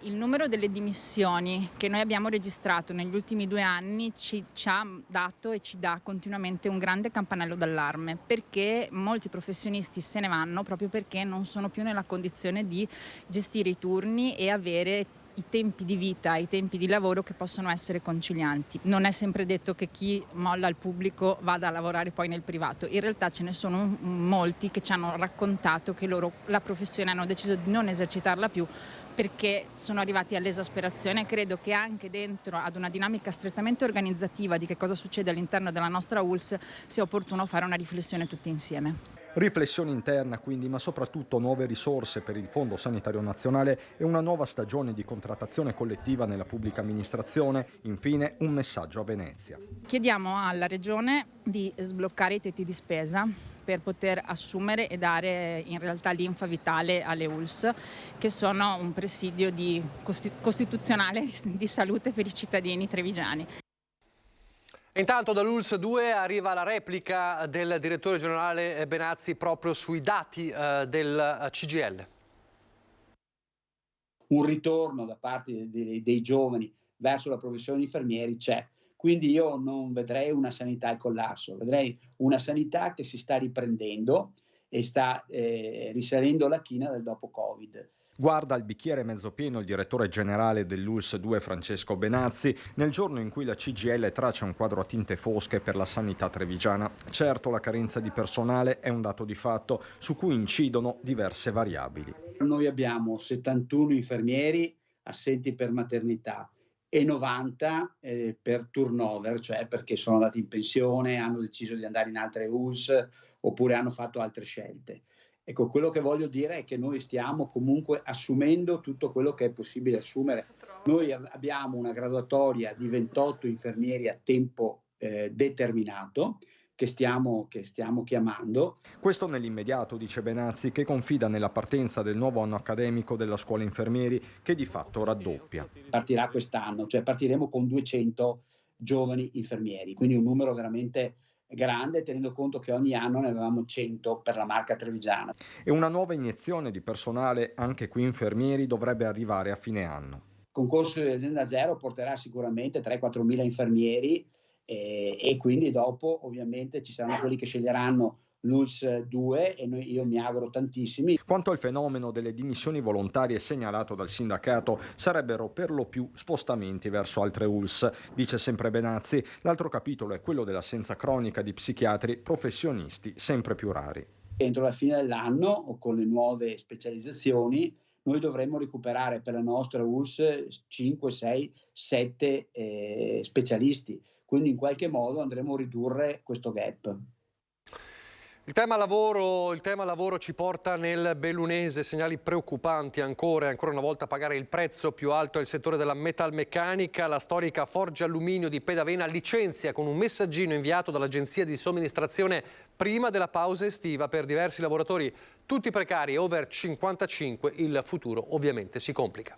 il numero delle dimissioni che noi abbiamo registrato negli ultimi 2 anni ci ha dato e ci dà continuamente un grande campanello d'allarme, perché molti professionisti se ne vanno proprio perché non sono più nella condizione di gestire i turni e avere i tempi di vita, i tempi di lavoro che possono essere concilianti. Non è sempre detto che chi molla il pubblico vada a lavorare poi nel privato. In realtà ce ne sono molti che ci hanno raccontato che loro la professione hanno deciso di non esercitarla più perché sono arrivati all'esasperazione. Credo che anche dentro ad una dinamica strettamente organizzativa di che cosa succede all'interno della nostra ULSS sia opportuno fare una riflessione tutti insieme. Riflessione interna quindi, ma soprattutto nuove risorse per il Fondo Sanitario Nazionale e una nuova stagione di contrattazione collettiva nella pubblica amministrazione. Infine un messaggio a Venezia. Chiediamo alla Regione di sbloccare i tetti di spesa per poter assumere e dare in realtà linfa vitale alle ULSS, che sono un presidio costituzionale di salute per i cittadini trevigiani. Intanto dall'ULSS 2 arriva la replica del direttore generale Benazzi proprio sui dati del CGIL. Un ritorno da parte dei giovani verso la professione di infermieri c'è. Quindi io non vedrei una sanità al collasso, vedrei una sanità che si sta riprendendo e sta risalendo la china del dopo Covid. Guarda il bicchiere mezzo pieno il direttore generale dell'ULSS 2 Francesco Benazzi nel giorno in cui la CGIL traccia un quadro a tinte fosche per la sanità trevigiana. Certo, la carenza di personale è un dato di fatto su cui incidono diverse variabili. Noi abbiamo 71 infermieri assenti per maternità e 90 per turnover, cioè perché sono andati in pensione, hanno deciso di andare in altre ULSS oppure hanno fatto altre scelte. Ecco, quello che voglio dire è che noi stiamo comunque assumendo tutto quello che è possibile assumere. Noi abbiamo una graduatoria di 28 infermieri a tempo determinato che stiamo chiamando. Questo nell'immediato, dice Benazzi, che confida nella partenza del nuovo anno accademico della scuola infermieri, che di fatto raddoppia. Partirà quest'anno, cioè partiremo con 200 giovani infermieri, quindi un numero veramente grande, tenendo conto che ogni anno ne avevamo 100 per la Marca Trevigiana. E una nuova iniezione di personale, anche qui infermieri, dovrebbe arrivare a fine anno. Il concorso di Azienda Zero porterà sicuramente 3-4 mila infermieri e quindi dopo ovviamente ci saranno quelli che sceglieranno l'ULSS 2 e io mi auguro tantissimi. Quanto al fenomeno delle dimissioni volontarie segnalato dal sindacato, sarebbero per lo più spostamenti verso altre ULSS, dice sempre Benazzi. L'altro capitolo è quello dell'assenza cronica di psichiatri professionisti sempre più rari. Entro la fine dell'anno o con le nuove specializzazioni noi dovremmo recuperare per la nostra ULSS 5, 6, 7 specialisti, quindi in qualche modo andremo a ridurre questo gap. Il tema lavoro ci porta nel bellunese, segnali preoccupanti ancora una volta a pagare il prezzo più alto è il settore della metalmeccanica. La storica Forge Alluminio di Pedavena licenzia con un messaggino inviato dall'agenzia di somministrazione prima della pausa estiva per diversi lavoratori, tutti precari over 55, il futuro ovviamente si complica.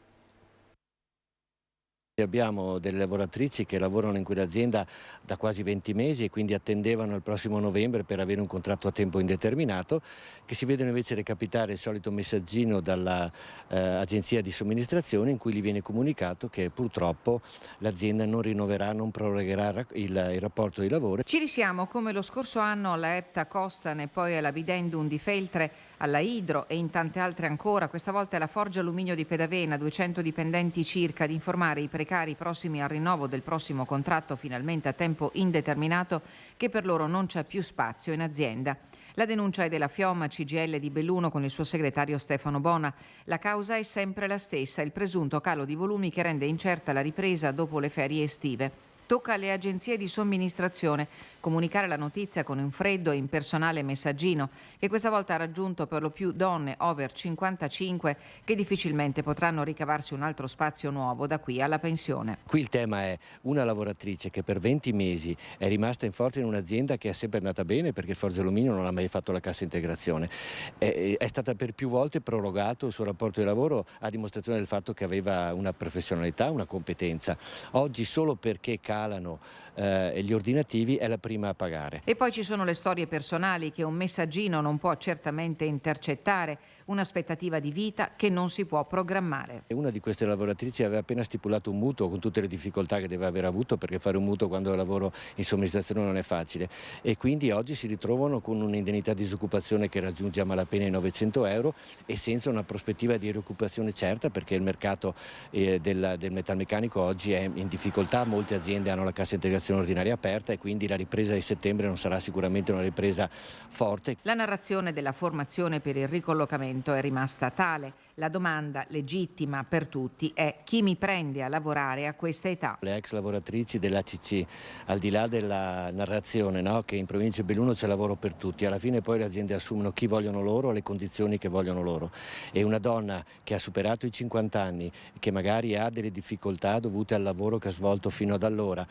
Abbiamo delle lavoratrici che lavorano in quell'azienda da quasi 20 mesi e quindi attendevano il prossimo novembre per avere un contratto a tempo indeterminato, che si vedono invece recapitare il solito messaggino dall'agenzia di somministrazione in cui gli viene comunicato che purtroppo l'azienda non rinnoverà, non prorogherà il rapporto di lavoro. Ci risiamo come lo scorso anno alla Epta Costan e poi alla Videndum di Feltre, alla Idro e in tante altre ancora. Questa volta è la Forge Alluminio di Pedavena, 200 dipendenti circa, ad informare i precari prossimi al rinnovo del prossimo contratto finalmente a tempo indeterminato che per loro non c'è più spazio in azienda. La denuncia è della Fiomma CGL di Belluno con il suo segretario Stefano Bona. La causa è sempre la stessa, il presunto calo di volumi che rende incerta la ripresa dopo le ferie estive. Tocca alle agenzie di somministrazione comunicare la notizia con un freddo e impersonale messaggino che questa volta ha raggiunto per lo più donne over 55 che difficilmente potranno ricavarsi un altro spazio nuovo da qui alla pensione. Qui il tema è una lavoratrice che per 20 mesi è rimasta in forza in un'azienda che è sempre andata bene perché il Forge Alluminio non ha mai fatto la cassa integrazione. È stata per più volte prorogato il suo rapporto di lavoro a dimostrazione del fatto che aveva una professionalità, una competenza. Oggi solo perché calano gli ordinativi è la prima a pagare. E poi ci sono le storie personali che un messaggino non può certamente intercettare, un'aspettativa di vita che non si può programmare. Una di queste lavoratrici aveva appena stipulato un mutuo con tutte le difficoltà che deve aver avuto perché fare un mutuo quando lavoro in somministrazione non è facile e quindi oggi si ritrovano con un'indennità di disoccupazione che raggiunge a malapena i 900 euro e senza una prospettiva di rioccupazione certa perché il mercato del metalmeccanico oggi è in difficoltà, molte aziende hanno la cassa integrazione ordinaria aperta e quindi la ripresa di settembre non sarà sicuramente una ripresa forte. La narrazione della formazione per il ricollocamento è rimasta tale. La domanda legittima per tutti è: chi mi prende a lavorare a questa età? Le ex lavoratrici dell'ACC, al di là della narrazione, no, che in provincia di Belluno c'è lavoro per tutti, alla fine poi le aziende assumono chi vogliono loro, alle condizioni che vogliono loro. E una donna che ha superato i 50 anni, che magari ha delle difficoltà dovute al lavoro che ha svolto fino ad allora,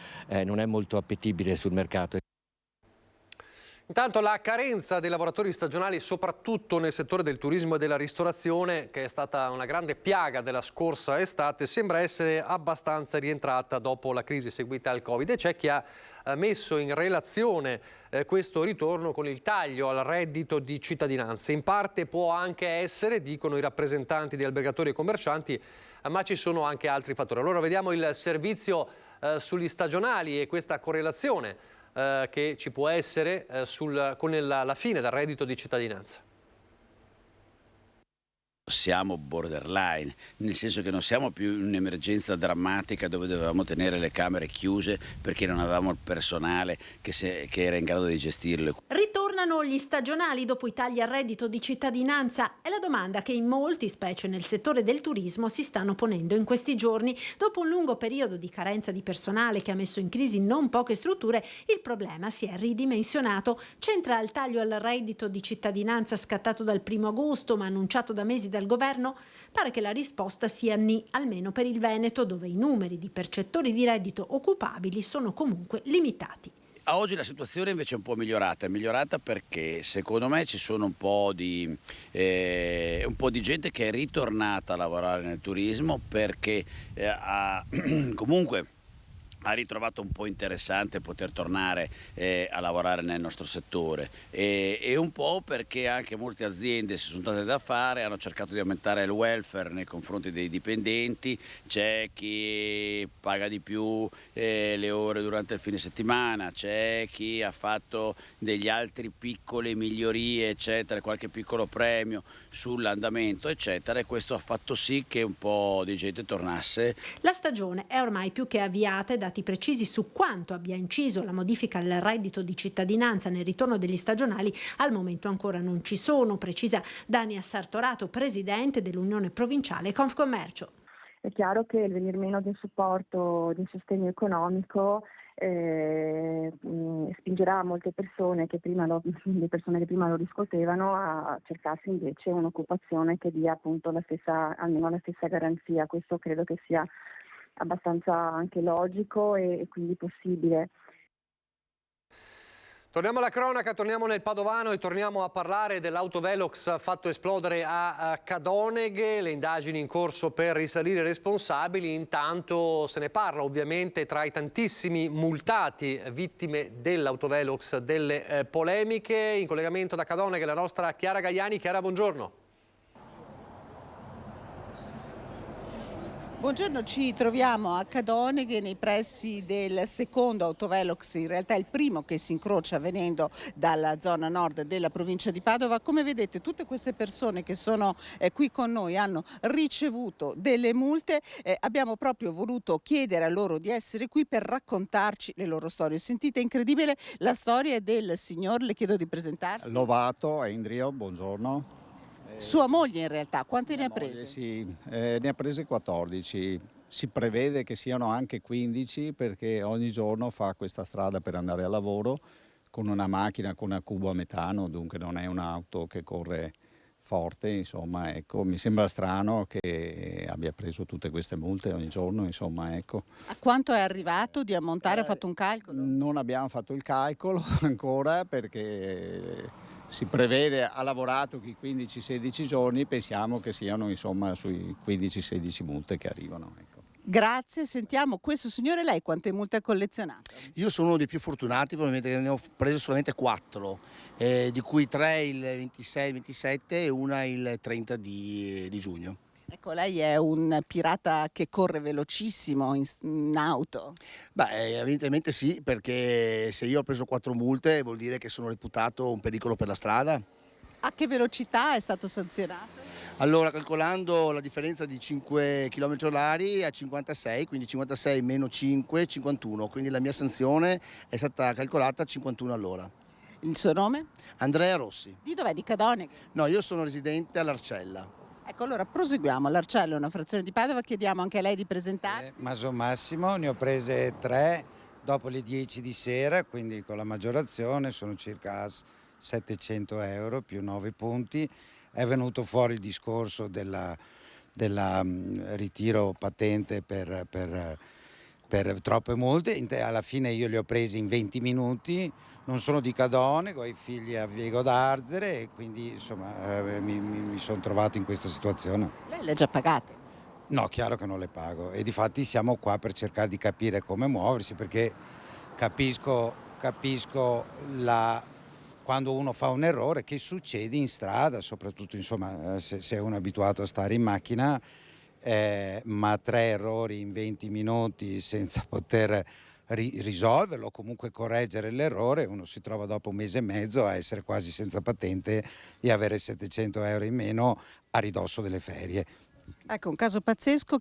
non è molto appetibile sul mercato. Intanto la carenza dei lavoratori stagionali, soprattutto nel settore del turismo e della ristorazione, che è stata una grande piaga della scorsa estate, sembra essere abbastanza rientrata dopo la crisi seguita al Covid. E c'è chi ha messo in relazione questo ritorno con il taglio al reddito di cittadinanza. In parte può anche essere, dicono i rappresentanti di albergatori e commercianti, ma ci sono anche altri fattori. Allora vediamo il servizio sugli stagionali e questa correlazione che ci può essere con la fine del reddito di cittadinanza. siamo borderline, nel senso che non siamo più in un'emergenza drammatica dove dovevamo tenere le camere chiuse perché non avevamo il personale che era in grado di gestirle. Ritornano gli stagionali dopo i tagli al reddito di cittadinanza? È la domanda che in molti, specie nel settore del turismo, si stanno ponendo in questi giorni. Dopo un lungo periodo di carenza di personale che ha messo in crisi non poche strutture, il problema si è ridimensionato. C'entra il taglio al reddito di cittadinanza scattato dal 1° agosto ma annunciato da mesi dal governo? Pare che la risposta sia ni, almeno per il Veneto, dove i numeri di percettori di reddito occupabili sono comunque limitati. Oggi la situazione invece è un po' migliorata, perché secondo me ci sono un po' di gente che è ritornata a lavorare nel turismo perché comunque ha ritrovato un po' interessante poter tornare a lavorare nel nostro settore e un po' perché anche molte aziende si sono date da fare, hanno cercato di aumentare il welfare nei confronti dei dipendenti, c'è chi paga di più le ore durante il fine settimana, c'è chi ha fatto degli altri piccole migliorie eccetera, qualche piccolo premio sull'andamento eccetera, e questo ha fatto sì che un po' di gente tornasse. La stagione è ormai più che avviata e dati precisi su quanto abbia inciso la modifica al reddito di cittadinanza nel ritorno degli stagionali al momento ancora non ci sono, precisa Dania Sartorato, presidente dell'Unione Provinciale Confcommercio. È chiaro che il venir meno del supporto, del sostegno economico spingerà molte persone che prima lo riscuotevano a cercarsi invece un'occupazione che dia appunto almeno la stessa garanzia. Questo credo che sia abbastanza anche logico e quindi possibile. Torniamo alla cronaca, torniamo nel Padovano e torniamo a parlare dell'autovelox fatto esplodere a Cadoneghe, le indagini in corso per risalire i responsabili. Intanto se ne parla ovviamente tra i tantissimi multati vittime dell'autovelox delle polemiche. In collegamento da Cadoneghe la nostra Chiara Gaiani. Chiara, buongiorno. Buongiorno, ci troviamo a Cadoneghe nei pressi del secondo autovelox, in realtà il primo che si incrocia venendo dalla zona nord della provincia di Padova. Come vedete tutte queste persone che sono qui con noi hanno ricevuto delle multe, abbiamo proprio voluto chiedere a loro di essere qui per raccontarci le loro storie. Sentite, incredibile la storia del signor, le chiedo di presentarsi. Lovato, Endrio, buongiorno. Sua moglie in realtà, quante ne ha prese? Sì, ne ha prese 14, si prevede che siano anche 15 perché ogni giorno fa questa strada per andare al lavoro con una macchina con una cubo a metano, dunque non è un'auto che corre forte, insomma, ecco, mi sembra strano che abbia preso tutte queste multe ogni giorno, insomma, ecco. A quanto è arrivato di ammontare? Ha fatto un calcolo? Non abbiamo fatto il calcolo ancora perché si prevede, ha lavorato qui 15-16 giorni, pensiamo che siano insomma sui 15-16 multe che arrivano. Ecco. Grazie, sentiamo questo signore, lei quante multe ha collezionato? Io sono uno dei più fortunati, probabilmente ne ho prese solamente 4, di cui 3 il 26-27 e una il 30 di giugno. Ecco, lei è un pirata che corre velocissimo in auto? Beh, evidentemente sì, perché se io ho preso 4 multe vuol dire che sono reputato un pericolo per la strada. A che velocità è stato sanzionato? Allora, calcolando la differenza di 5 km/h a 56, quindi 56 meno 5, 51, quindi la mia sanzione è stata calcolata a 51 all'ora. Il suo nome? Andrea Rossi. Di dov'è? Di Cadoneghe? No, io sono residente all'Arcella. Ecco, allora proseguiamo. L'Arcello è una frazione di Padova, chiediamo anche a lei di presentarsi. Maso Massimo, ne ho prese 3 dopo le 10 di sera, quindi con la maggiorazione sono circa 700 euro più 9 punti. È venuto fuori il discorso della ritiro patente per troppe multe. Alla fine io le ho prese in 20 minuti, non sono di Cadoneghe, ho i figli a Viego d'Arzere e quindi insomma mi sono trovato in questa situazione. Lei le ha già pagate? No, chiaro che non le pago e difatti siamo qua per cercare di capire come muoversi, perché capisco quando uno fa un errore che succede in strada, soprattutto insomma se uno è abituato a stare in macchina, ma 3 errori in 20 minuti senza poter risolverlo o comunque correggere l'errore, uno si trova dopo un mese e mezzo a essere quasi senza patente e avere 700 euro in meno a ridosso delle ferie. Ecco, un caso pazzesco.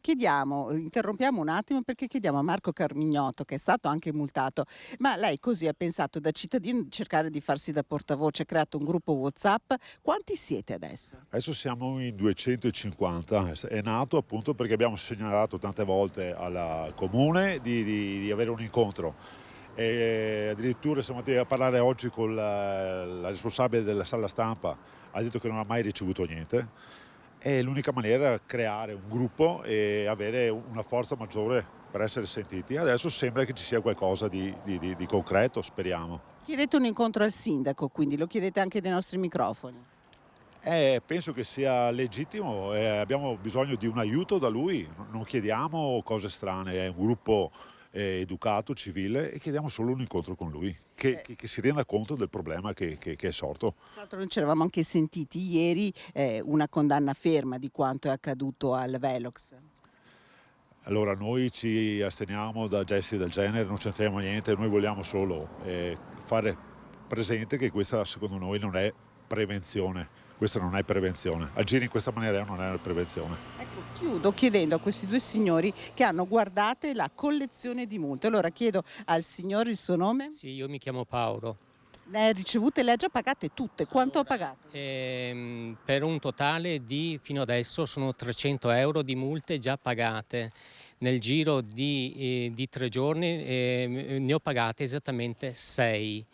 Interrompiamo un attimo perché chiediamo a Marco Carmignotto, che è stato anche multato, ma lei così ha pensato da cittadino di cercare di farsi da portavoce, ha creato un gruppo WhatsApp. Quanti siete adesso? Adesso siamo in 250, è nato appunto perché abbiamo segnalato tante volte al comune di avere un incontro. E addirittura siamo andati a parlare oggi con la responsabile della sala stampa, ha detto che non ha mai ricevuto niente. E l'unica maniera è creare un gruppo e avere una forza maggiore per essere sentiti. Adesso sembra che ci sia qualcosa di concreto, speriamo. Chiedete un incontro al sindaco, quindi lo chiedete anche dai nostri microfoni. Penso che sia legittimo, abbiamo bisogno di un aiuto da lui, non chiediamo cose strane, è un gruppo educato, civile, e chiediamo solo un incontro con lui, che si renda conto del problema che è sorto. Tra l'altro noi ci eravamo anche sentiti ieri una condanna ferma di quanto è accaduto al Velox. Allora noi ci asteniamo da gesti del genere, non c'entriamo niente, noi vogliamo solo fare presente che questa secondo noi non è prevenzione. Questa non è prevenzione, agire in questa maniera non è prevenzione. Ecco, chiudo chiedendo a questi due signori che hanno guardate la collezione di multe. Allora chiedo al signore il suo nome. Sì, io mi chiamo Paolo. Le ha ricevute, le ha già pagate tutte. Quanto ha pagato? Per un totale di, fino adesso, sono 300 euro di multe già pagate. Nel giro di 3 giorni ne ho pagate esattamente 6.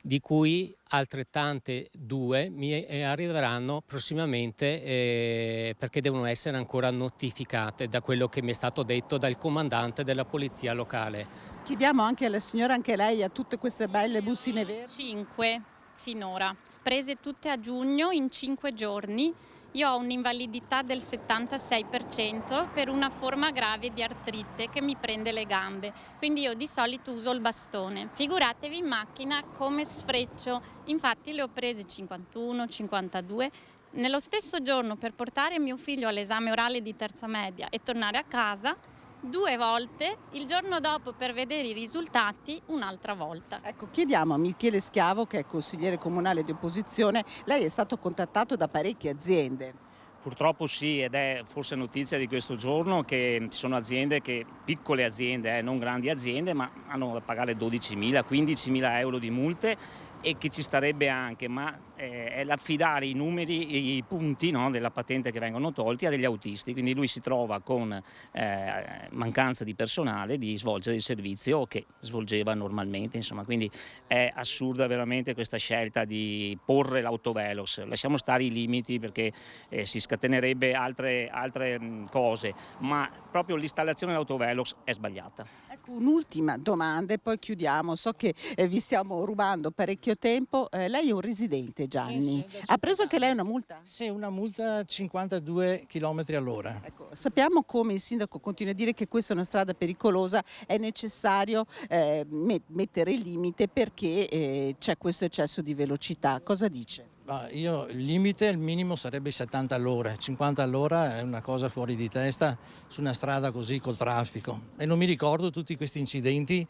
Di cui altrettante 2 mi arriveranno prossimamente perché devono essere ancora notificate, da quello che mi è stato detto dal comandante della polizia locale. Chiediamo anche alla signora, anche lei, a tutte queste belle bustine verdi. 5 finora, prese tutte a giugno in 5 giorni. Io ho un'invalidità del 76% per una forma grave di artrite che mi prende le gambe, quindi io di solito uso il bastone. Figuratevi in macchina come sfreccio, infatti le ho prese 51, 52. Nello stesso giorno per portare mio figlio all'esame orale di terza media e tornare a casa, 2 volte, il giorno dopo per vedere i risultati un'altra volta. Ecco, chiediamo a Michele Schiavo, che è consigliere comunale di opposizione, lei è stato contattato da parecchie aziende. Purtroppo sì, ed è forse notizia di questo giorno che ci sono aziende, piccole aziende, non grandi aziende, ma hanno da pagare 12.000, 15.000 euro di multe, e che ci starebbe anche, ma è l'affidare i numeri, i punti, no, della patente che vengono tolti a degli autisti, quindi lui si trova con mancanza di personale di svolgere il servizio che svolgeva normalmente, insomma, quindi è assurda veramente questa scelta di porre l'autovelox. Lasciamo stare i limiti perché si scatenerebbe altre cose, ma proprio l'installazione dell'autovelox è sbagliata. Ecco, un'ultima domanda e poi chiudiamo. So che vi stiamo rubando parecchio tempo. Lei è un residente, Gianni. Sì, ha preso anche lei una multa? Sì, una multa 52 km all'ora. Ecco, sappiamo come il sindaco continua a dire che questa è una strada pericolosa, è necessario mettere il limite perché c'è questo eccesso di velocità. Cosa dice? Il limite, il minimo sarebbe 70 all'ora, 50 all'ora è una cosa fuori di testa su una strada così col traffico. E non mi ricordo tutti questi incidenti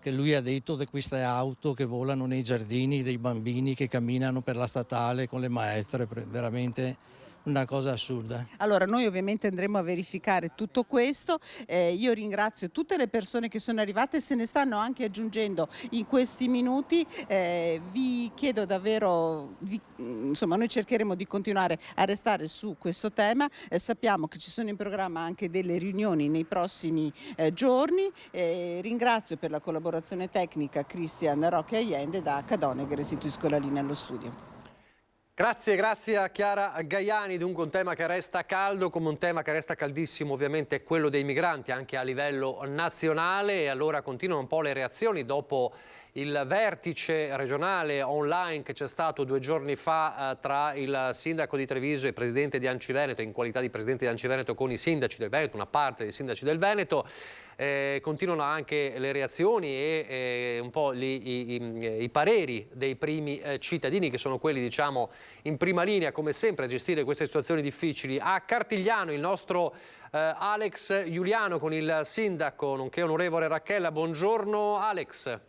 che lui ha detto di queste auto che volano nei giardini, dei bambini che camminano per la statale con le maestre, veramente una cosa assurda. Allora noi ovviamente andremo a verificare tutto questo, io ringrazio tutte le persone che sono arrivate, se ne stanno anche aggiungendo in questi minuti, vi chiedo davvero, insomma noi cercheremo di continuare a restare su questo tema, sappiamo che ci sono in programma anche delle riunioni nei prossimi giorni, ringrazio per la collaborazione tecnica Cristian Rocche Allende da Cadone che restituisco la linea allo studio. Grazie a Chiara Gaiani. Dunque un tema che resta caldo, come un tema che resta caldissimo ovviamente è quello dei migranti anche a livello nazionale, e allora continuano un po' le reazioni dopo il vertice regionale online che c'è stato 2 giorni fa tra il sindaco di Treviso e il presidente di Anciveneto, in qualità di presidente di Anciveneto, con i sindaci del Veneto, una parte dei sindaci del Veneto. Continuano anche le reazioni e un po' i pareri dei primi cittadini, che sono quelli, diciamo, in prima linea come sempre a gestire queste situazioni difficili. A Cartigliano il nostro Alex Giuliano con il sindaco nonché onorevole Racchella. Buongiorno Alex.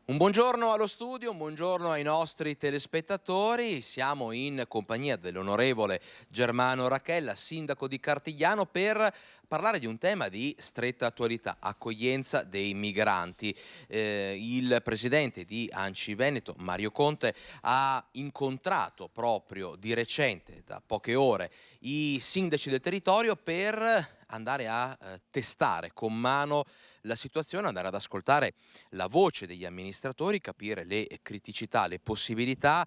Un buongiorno allo studio, un buongiorno ai nostri telespettatori. Siamo in compagnia dell'onorevole Germano Racchella, sindaco di Cartigliano, per parlare di un tema di stretta attualità: accoglienza dei migranti. Il presidente di Anciveneto, Mario Conte, ha incontrato proprio di recente, da poche ore, i sindaci del territorio per andare a testare con mano la situazione, andare ad ascoltare la voce degli amministratori, capire le criticità, le possibilità.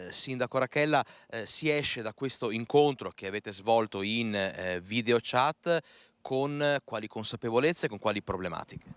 Sindaco Racchella, si esce da questo incontro che avete svolto in video chat con quali consapevolezze e con quali problematiche?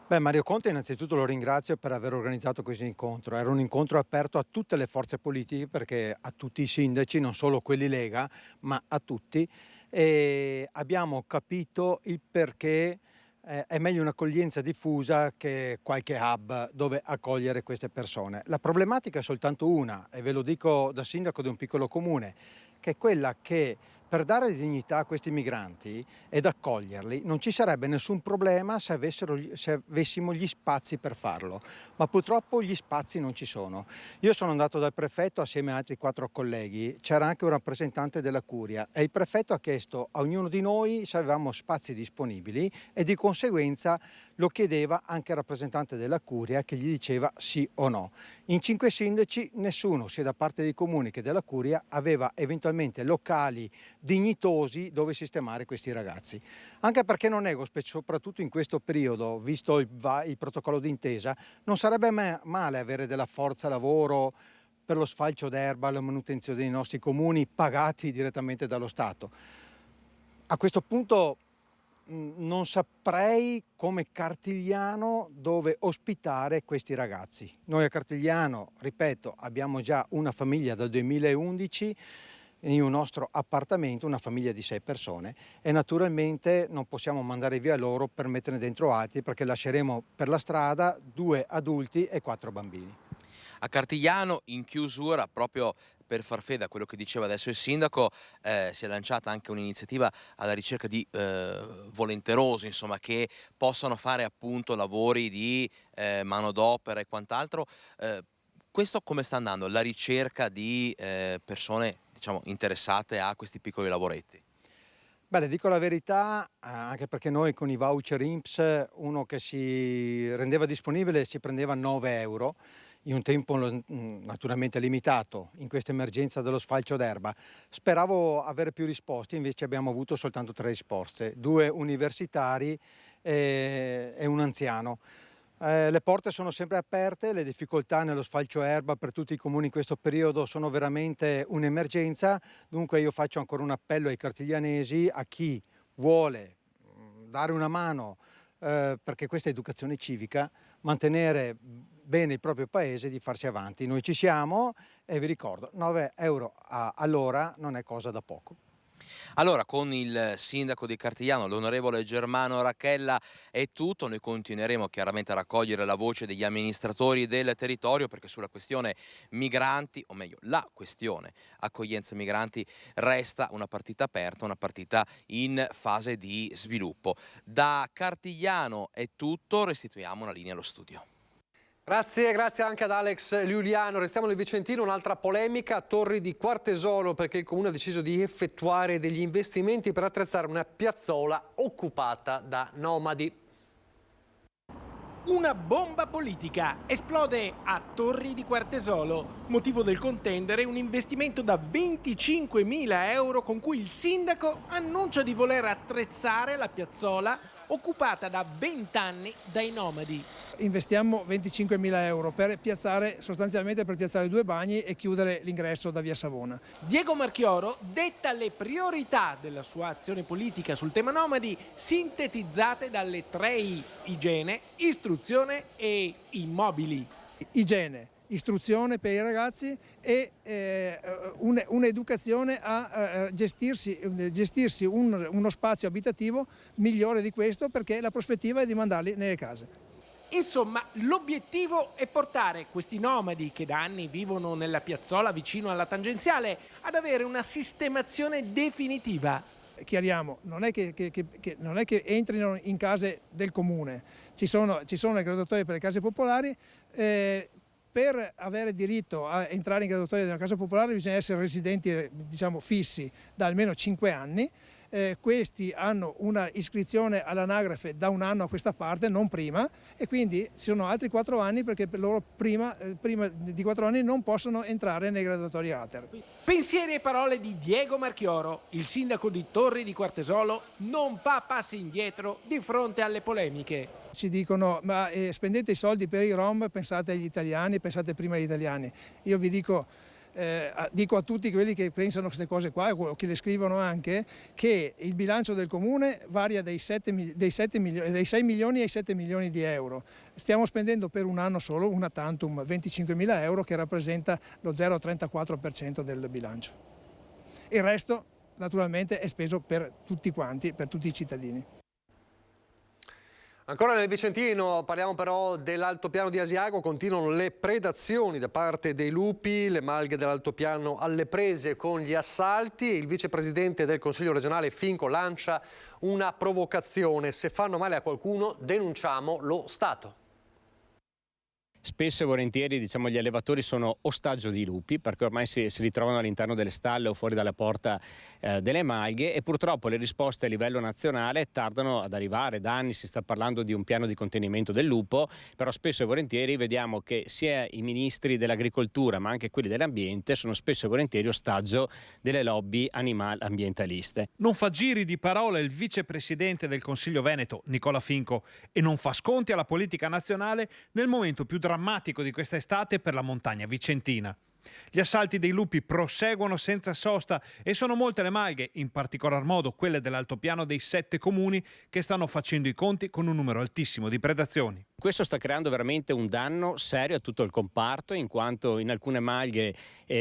Beh, Mario Conte innanzitutto lo ringrazio per aver organizzato questo incontro. Era un incontro aperto a tutte le forze politiche, perché a tutti i sindaci, non solo quelli Lega, ma a tutti, e abbiamo capito il perché è meglio un'accoglienza diffusa che qualche hub dove accogliere queste persone. La problematica è soltanto una, e ve lo dico da sindaco di un piccolo comune, che è quella che per dare dignità a questi migranti ed accoglierli non ci sarebbe nessun problema se avessimo gli spazi per farlo, ma purtroppo gli spazi non ci sono. Io sono andato dal prefetto assieme a altri 4 colleghi, c'era anche un rappresentante della Curia e il prefetto ha chiesto a ognuno di noi se avevamo spazi disponibili e di conseguenza lo chiedeva anche al rappresentante della Curia, che gli diceva sì o no. In 5 sindaci nessuno, sia da parte dei comuni che della Curia, aveva eventualmente locali dignitosi dove sistemare questi ragazzi. Anche perché non nego, soprattutto in questo periodo, visto il protocollo d'intesa, non sarebbe male avere della forza lavoro per lo sfalcio d'erba, la manutenzione dei nostri comuni, pagati direttamente dallo Stato. A questo punto non saprei come Cartigliano dove ospitare questi ragazzi. Noi a Cartigliano, ripeto, abbiamo già una famiglia dal 2011 in un nostro appartamento, una famiglia di 6 persone, e naturalmente non possiamo mandare via loro per metterne dentro altri, perché lasceremo per la strada 2 adulti e 4 bambini. A Cartigliano, in chiusura, proprio per far fede a quello che diceva adesso il sindaco, si è lanciata anche un'iniziativa alla ricerca di volenterosi, insomma, che possano fare appunto lavori di manodopera e quant'altro. Questo come sta andando? La ricerca di persone, diciamo, interessate a questi piccoli lavoretti? Beh, le dico la verità, anche perché noi con i voucher INPS, uno che si rendeva disponibile si prendeva 9 euro, in un tempo naturalmente limitato, in questa emergenza dello sfalcio d'erba. Speravo avere più risposte, invece abbiamo avuto soltanto 3 risposte, 2 universitari e un anziano. Le porte sono sempre aperte, le difficoltà nello sfalcio erba per tutti i comuni in questo periodo sono veramente un'emergenza, dunque io faccio ancora un appello ai cartiglianesi, a chi vuole dare una mano, perché questa è educazione civica, mantenere bene il proprio paese, di farsi avanti. Noi ci siamo e vi ricordo, 9 euro all'ora non è cosa da poco. Allora, con il sindaco di Cartigliano, l'onorevole Germano Racchella, è tutto. Noi continueremo chiaramente a raccogliere la voce degli amministratori del territorio, perché sulla questione migranti, o meglio la questione accoglienza migranti, resta una partita aperta, una partita in fase di sviluppo. Da Cartigliano è tutto, restituiamo una linea allo studio. Grazie anche ad Alex Giuliano. Restiamo nel Vicentino, un'altra polemica a Torri di Quartesolo, perché il comune ha deciso di effettuare degli investimenti per attrezzare una piazzola occupata da nomadi. Una bomba politica esplode a Torri di Quartesolo, motivo del contendere un investimento da 25.000 euro con cui il sindaco annuncia di voler attrezzare la piazzola occupata da 20 anni dai nomadi. Investiamo 25.000 euro sostanzialmente per piazzare 2 bagni e chiudere l'ingresso da via Savona. Diego Marchioro detta le priorità della sua azione politica sul tema nomadi, sintetizzate dalle 3 I: igiene, istruzione e immobili. Igiene, istruzione per i ragazzi e un'educazione a gestirsi uno spazio abitativo migliore di questo, perché la prospettiva è di mandarli nelle case. Insomma, l'obiettivo è portare questi nomadi che da anni vivono nella piazzola vicino alla tangenziale ad avere una sistemazione definitiva. Chiariamo, non è che entrino in case del comune, ci sono le graduatorie per le case popolari. Per avere diritto a entrare in graduatoria della casa popolare bisogna essere residenti, diciamo, fissi da almeno 5 anni. Questi hanno una iscrizione all'anagrafe da 1 anno a questa parte, non prima, e quindi ci sono altri 4 anni perché per loro prima di 4 anni non possono entrare nei graduatori ATER. Pensieri e parole di Diego Marchioro, il sindaco di Torri di Quartesolo, non fa passi indietro di fronte alle polemiche. Ci dicono, ma spendete i soldi per i Rom, pensate agli italiani, pensate prima agli italiani. Io vi dico a tutti quelli che pensano queste cose qua, o che le scrivono anche, che il bilancio del comune varia dai 6 milioni ai 7 milioni di euro. Stiamo spendendo per un anno solo, una tantum, 25.000 euro, che rappresenta lo 0,34% del bilancio. Il resto naturalmente è speso per tutti quanti, per tutti i cittadini. Ancora nel Vicentino parliamo però dell'altopiano di Asiago, continuano le predazioni da parte dei lupi, le malghe dell'altopiano alle prese con gli assalti. Il vicepresidente del Consiglio regionale Finco lancia una provocazione: se fanno male a qualcuno denunciamo lo Stato. Spesso e volentieri, diciamo, gli allevatori sono ostaggio di lupi, perché ormai si ritrovano all'interno delle stalle o fuori dalla porta delle malghe, e purtroppo le risposte a livello nazionale tardano ad arrivare. Da anni si sta parlando di un piano di contenimento del lupo, però spesso e volentieri vediamo che sia i ministri dell'agricoltura ma anche quelli dell'ambiente sono spesso e volentieri ostaggio delle lobby ambientaliste. Non fa giri di parole il vicepresidente del Consiglio Veneto, Nicola Finco, e non fa sconti alla politica nazionale nel momento più drammatico di quest'estate per la montagna vicentina. Gli assalti dei lupi proseguono senza sosta e sono molte le malghe, in particolar modo quelle dell'altopiano dei 7 comuni, che stanno facendo i conti con un numero altissimo di predazioni. Questo sta creando veramente un danno serio a tutto il comparto, in quanto in alcune malghe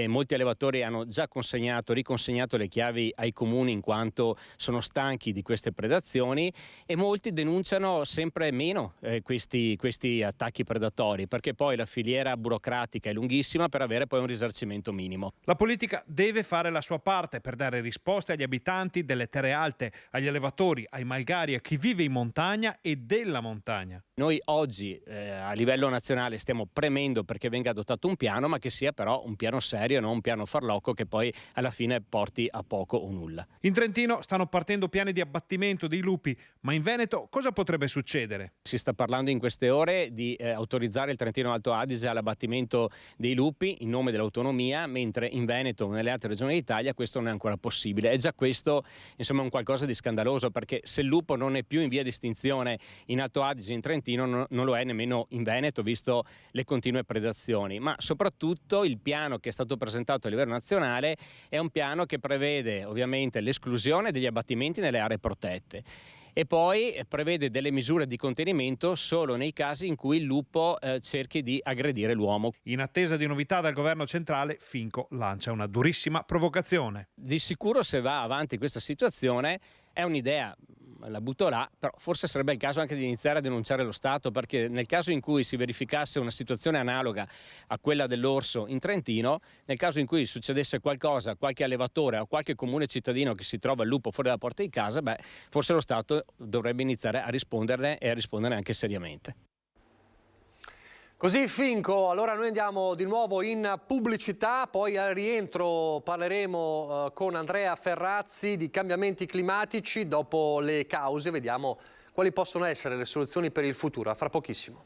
molti allevatori hanno già riconsegnato le chiavi ai comuni, in quanto sono stanchi di queste predazioni, e molti denunciano sempre meno questi attacchi predatori, perché poi la filiera burocratica è lunghissima per avere poi un risarcimento minimo. La politica deve fare la sua parte per dare risposte agli abitanti delle terre alte, agli allevatori, ai malgari, a chi vive in montagna e della montagna. Noi oggi a livello nazionale stiamo premendo perché venga adottato un piano, ma che sia però un piano serio e non un piano farlocco che poi alla fine porti a poco o nulla. In Trentino stanno partendo piani di abbattimento dei lupi, ma in Veneto cosa potrebbe succedere? Si sta parlando in queste ore di autorizzare il Trentino Alto Adige all'abbattimento dei lupi in nome dell'autonomia, mentre in Veneto o nelle altre regioni d'Italia questo non è ancora possibile. E già questo, insomma, è un qualcosa di scandaloso, perché se il lupo non è più in via di estinzione in Alto Adige, in Trentino, non lo è nemmeno in Veneto, visto le continue predazioni. Ma soprattutto il piano che è stato presentato a livello nazionale è un piano che prevede ovviamente l'esclusione degli abbattimenti nelle aree protette, e poi prevede delle misure di contenimento solo nei casi in cui il lupo cerchi di aggredire l'uomo. In attesa di novità dal governo centrale, Finco lancia una durissima provocazione. Di sicuro, se va avanti questa situazione, è un'idea, la butto là, però forse sarebbe il caso anche di iniziare a denunciare lo Stato, perché nel caso in cui si verificasse una situazione analoga a quella dell'orso in Trentino, nel caso in cui succedesse qualcosa a qualche allevatore o a qualche comune cittadino che si trova il lupo fuori dalla porta di casa, forse lo Stato dovrebbe iniziare a risponderne, e a rispondere anche seriamente. Così Finco, allora noi andiamo di nuovo in pubblicità, poi al rientro parleremo con Andrea Ferrazzi di cambiamenti climatici. Dopo le cause vediamo quali possono essere le soluzioni per il futuro. A fra pochissimo.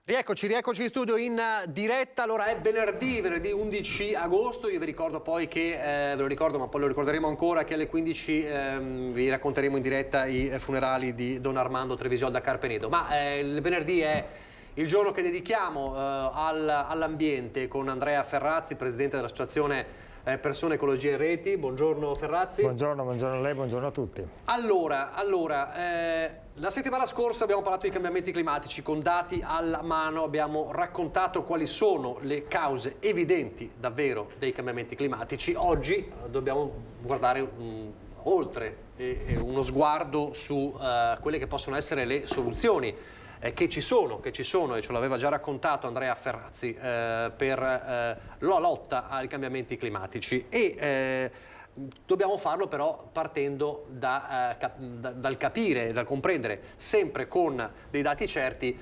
Rieccoci in studio in diretta. Allora è venerdì 11 agosto, io vi ricordo poi che, ve lo ricordo ma poi lo ricorderemo ancora, che alle 15 vi racconteremo in diretta i funerali di Don Armando Trevisold da Carpenedo. Ma il venerdì è il giorno che dedichiamo all'ambiente con Andrea Ferrazzi, presidente dell'associazione Persone Ecologia e Reti. Buongiorno Ferrazzi. Buongiorno a lei, buongiorno a tutti. Allora, la settimana scorsa abbiamo parlato di cambiamenti climatici, con dati alla mano abbiamo raccontato quali sono le cause evidenti davvero dei cambiamenti climatici. Oggi dobbiamo guardare oltre uno sguardo su quelle che possono essere le soluzioni che ci sono e ce l'aveva già raccontato Andrea Ferrazzi per la lotta ai cambiamenti climatici e dobbiamo farlo però partendo dal capire, dal comprendere sempre con dei dati certi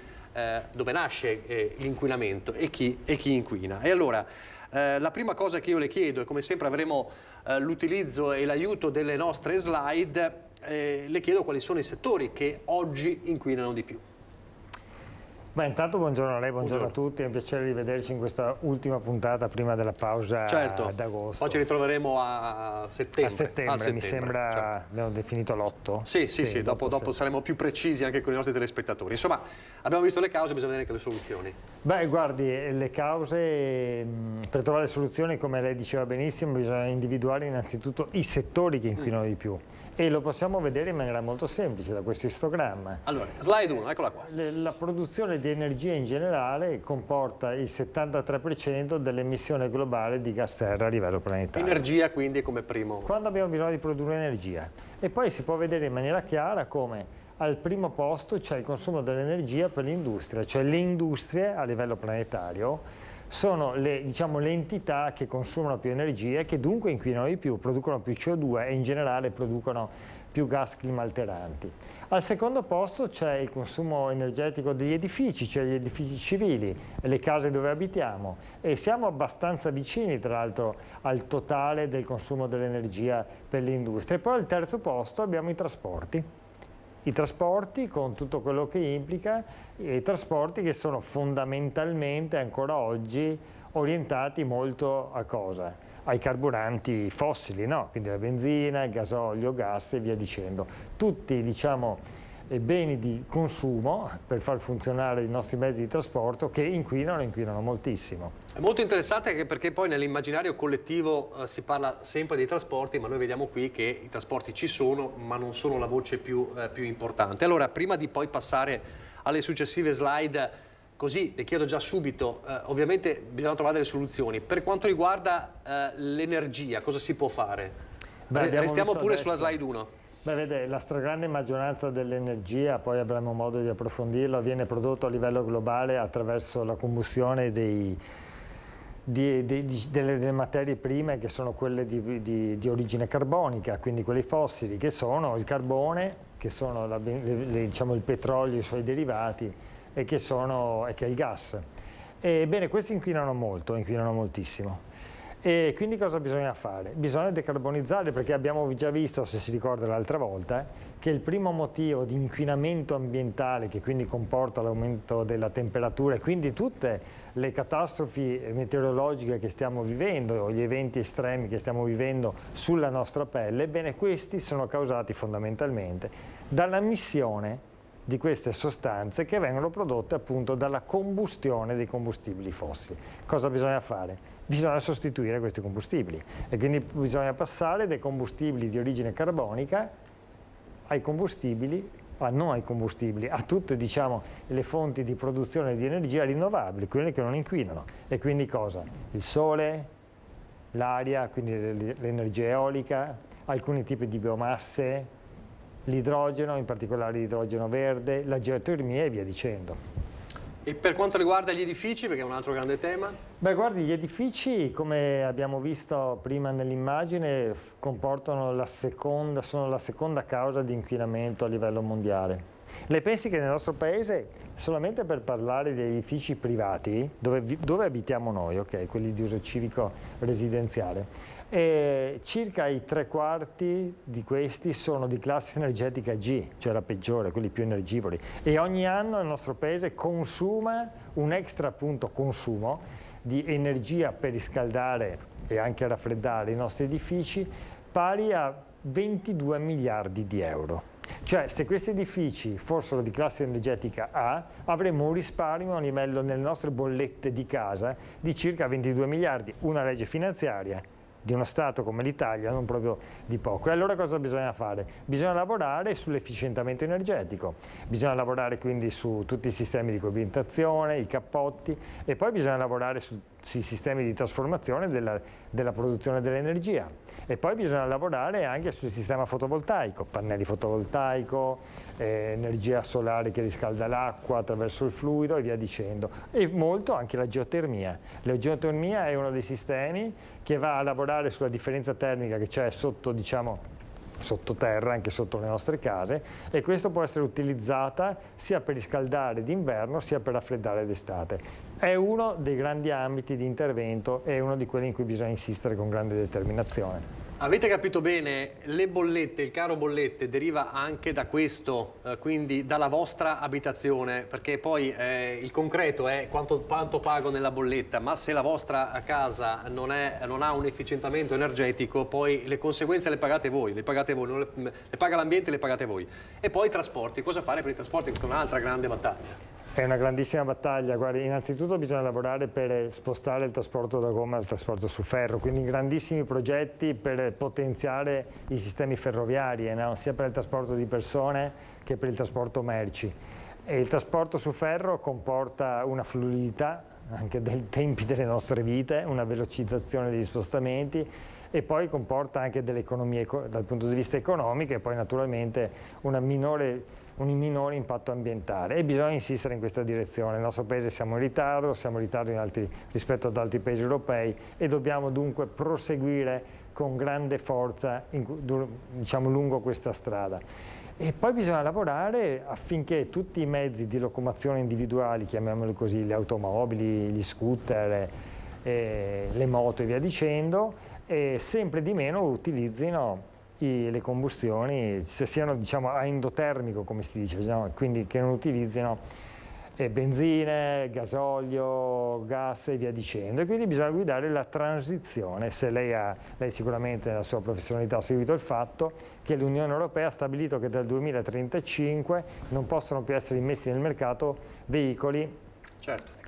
dove nasce l'inquinamento e chi inquina. E allora la prima cosa che io le chiedo, e come sempre avremo l'utilizzo e l'aiuto delle nostre slide, le chiedo quali sono i settori che oggi inquinano di più. Beh, intanto buongiorno a lei, buongiorno a tutti, è un piacere rivederci in questa ultima puntata prima della pausa d'agosto. Poi ci ritroveremo a settembre. Mi sembra, certo. Abbiamo definito l'8. Sì, dopo saremo più precisi anche con i nostri telespettatori. Insomma, abbiamo visto le cause, bisogna vedere anche le soluzioni. Beh, guardi, le cause, per trovare le soluzioni, come lei diceva benissimo, bisogna individuare innanzitutto i settori che inquinano di più. E lo possiamo vedere in maniera molto semplice da questo istogramma. Allora, slide 1, eccola qua. La produzione di energia in generale comporta il 73% dell'emissione globale di gas serra a livello planetario. Energia quindi come primo. Quando abbiamo bisogno di produrre energia. E poi si può vedere in maniera chiara come al primo posto c'è il consumo dell'energia per l'industria, cioè le industrie a livello planetario sono le entità che consumano più energia e che dunque inquinano di più, producono più CO2 e in generale producono più gas climalteranti. Al secondo posto c'è il consumo energetico degli edifici, cioè gli edifici civili, le case dove abitiamo, e siamo abbastanza vicini tra l'altro al totale del consumo dell'energia per l'industria. E poi al terzo posto abbiamo i trasporti. I trasporti con tutto quello che implica, i trasporti che sono fondamentalmente ancora oggi orientati molto a cosa? Ai carburanti fossili, no? Quindi la benzina, il gasolio, gas e via dicendo. Tutti beni di consumo per far funzionare i nostri mezzi di trasporto che inquinano moltissimo. È molto interessante anche perché poi nell'immaginario collettivo si parla sempre dei trasporti, ma noi vediamo qui che i trasporti ci sono, ma non sono la voce più importante. Allora, prima di poi passare alle successive slide, così le chiedo già subito, ovviamente bisogna trovare delle soluzioni. Per quanto riguarda l'energia, cosa si può fare? Restiamo pure adesso sulla slide 1. Beh, vede, la stragrande maggioranza dell'energia, poi avremo modo di approfondirlo, viene prodotto a livello globale attraverso la combustione delle materie prime che sono quelle di origine carbonica, quindi quelli fossili, che sono il carbone, che sono il petrolio e i suoi derivati e che è il gas. Ebbene, questi inquinano moltissimo. E quindi cosa bisogna fare? Bisogna decarbonizzare, perché abbiamo già visto, se si ricorda l'altra volta, che il primo motivo di inquinamento ambientale, che quindi comporta l'aumento della temperatura e quindi tutte le catastrofi meteorologiche che stiamo vivendo, gli eventi estremi che stiamo vivendo sulla nostra pelle, ebbene questi sono causati fondamentalmente dall'emissione di queste sostanze che vengono prodotte appunto dalla combustione dei combustibili fossili. Cosa bisogna fare? Bisogna sostituire questi combustibili e quindi bisogna passare dai combustibili di origine carbonica ai combustibili, non ai combustibili, a tutte le fonti di produzione di energia rinnovabili, quelle che non inquinano. E quindi cosa? Il sole, l'aria, quindi l'energia eolica, alcuni tipi di biomasse, l'idrogeno, in particolare l'idrogeno verde, la geotermia e via dicendo. E per quanto riguarda gli edifici, perché è un altro grande tema? Beh, guardi, gli edifici, come abbiamo visto prima nell'immagine, sono la seconda causa di inquinamento a livello mondiale. Lei pensi che nel nostro paese, solamente per parlare di edifici privati, dove abitiamo noi, quelli di uso civico residenziale, E circa i 3/4 di questi sono di classe energetica G, cioè la peggiore, quelli più energivori, e ogni anno il nostro paese consuma un extra appunto consumo di energia per riscaldare e anche raffreddare i nostri edifici pari a 22 miliardi di euro. Cioè, se questi edifici fossero di classe energetica A, avremmo un risparmio a livello nelle nostre bollette di casa di circa 22 miliardi, una legge finanziaria di uno Stato come l'Italia non proprio di poco. E allora cosa bisogna fare? Bisogna lavorare sull'efficientamento energetico, bisogna lavorare quindi su tutti i sistemi di coibentazione, i cappotti, e poi bisogna lavorare sui sistemi di trasformazione della produzione dell'energia, e poi bisogna lavorare anche sul sistema fotovoltaico, pannelli fotovoltaico, energia solare che riscalda l'acqua attraverso il fluido e via dicendo, e molto anche la geotermia. La geotermia è uno dei sistemi che va a lavorare sulla differenza termica che c'è sotto, diciamo, sottoterra, anche sotto le nostre case, e questo può essere utilizzata sia per riscaldare d'inverno sia per raffreddare d'estate. È uno dei grandi ambiti di intervento, è uno di quelli in cui bisogna insistere con grande determinazione. Avete capito bene, le bollette, il caro bollette deriva anche da questo, quindi dalla vostra abitazione, perché poi il concreto è quanto pago nella bolletta, ma se la vostra casa non ha un efficientamento energetico, poi le conseguenze le pagate voi, le paga l'ambiente, le pagate voi. E poi i trasporti, cosa fare per i trasporti? Questa è un'altra grande battaglia. È una grandissima battaglia. Guardi, innanzitutto bisogna lavorare per spostare il trasporto da gomma al trasporto su ferro, quindi grandissimi progetti per potenziare i sistemi ferroviari, no? Sia per il trasporto di persone che per il trasporto merci. E il trasporto su ferro comporta una fluidità anche dei tempi delle nostre vite, una velocizzazione degli spostamenti, e poi comporta anche delle economie dal punto di vista economico, e poi naturalmente un minore impatto ambientale, e bisogna insistere in questa direzione. Nel nostro paese siamo in ritardo rispetto ad altri paesi europei, e dobbiamo dunque proseguire con grande forza diciamo, lungo questa strada. E poi bisogna lavorare affinché tutti i mezzi di locomozione individuali, chiamiamoli così, le automobili, gli scooter, le moto e via dicendo, sempre di meno utilizzino le combustioni, se siano, diciamo, a endotermico, come si dice, diciamo, quindi che non utilizzino benzine, gasolio, gas e via dicendo. E quindi bisogna guidare la transizione. Se lei sicuramente nella sua professionalità ha seguito il fatto che l'Unione Europea ha stabilito che dal 2035 non possono più essere immessi nel mercato veicoli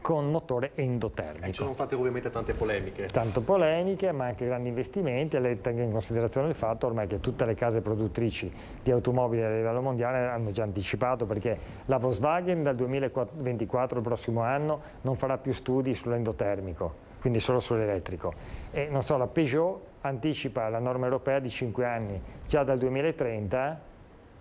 con motore endotermico. Ci sono state ovviamente tante polemiche. Tante polemiche, ma anche grandi investimenti, e lei tenga in considerazione il fatto ormai che tutte le case produttrici di automobili a livello mondiale hanno già anticipato, perché la Volkswagen dal 2024, il prossimo anno, non farà più studi sull'endotermico, quindi solo sull'elettrico. E non so, la Peugeot anticipa la norma europea di 5 anni, già dal 2030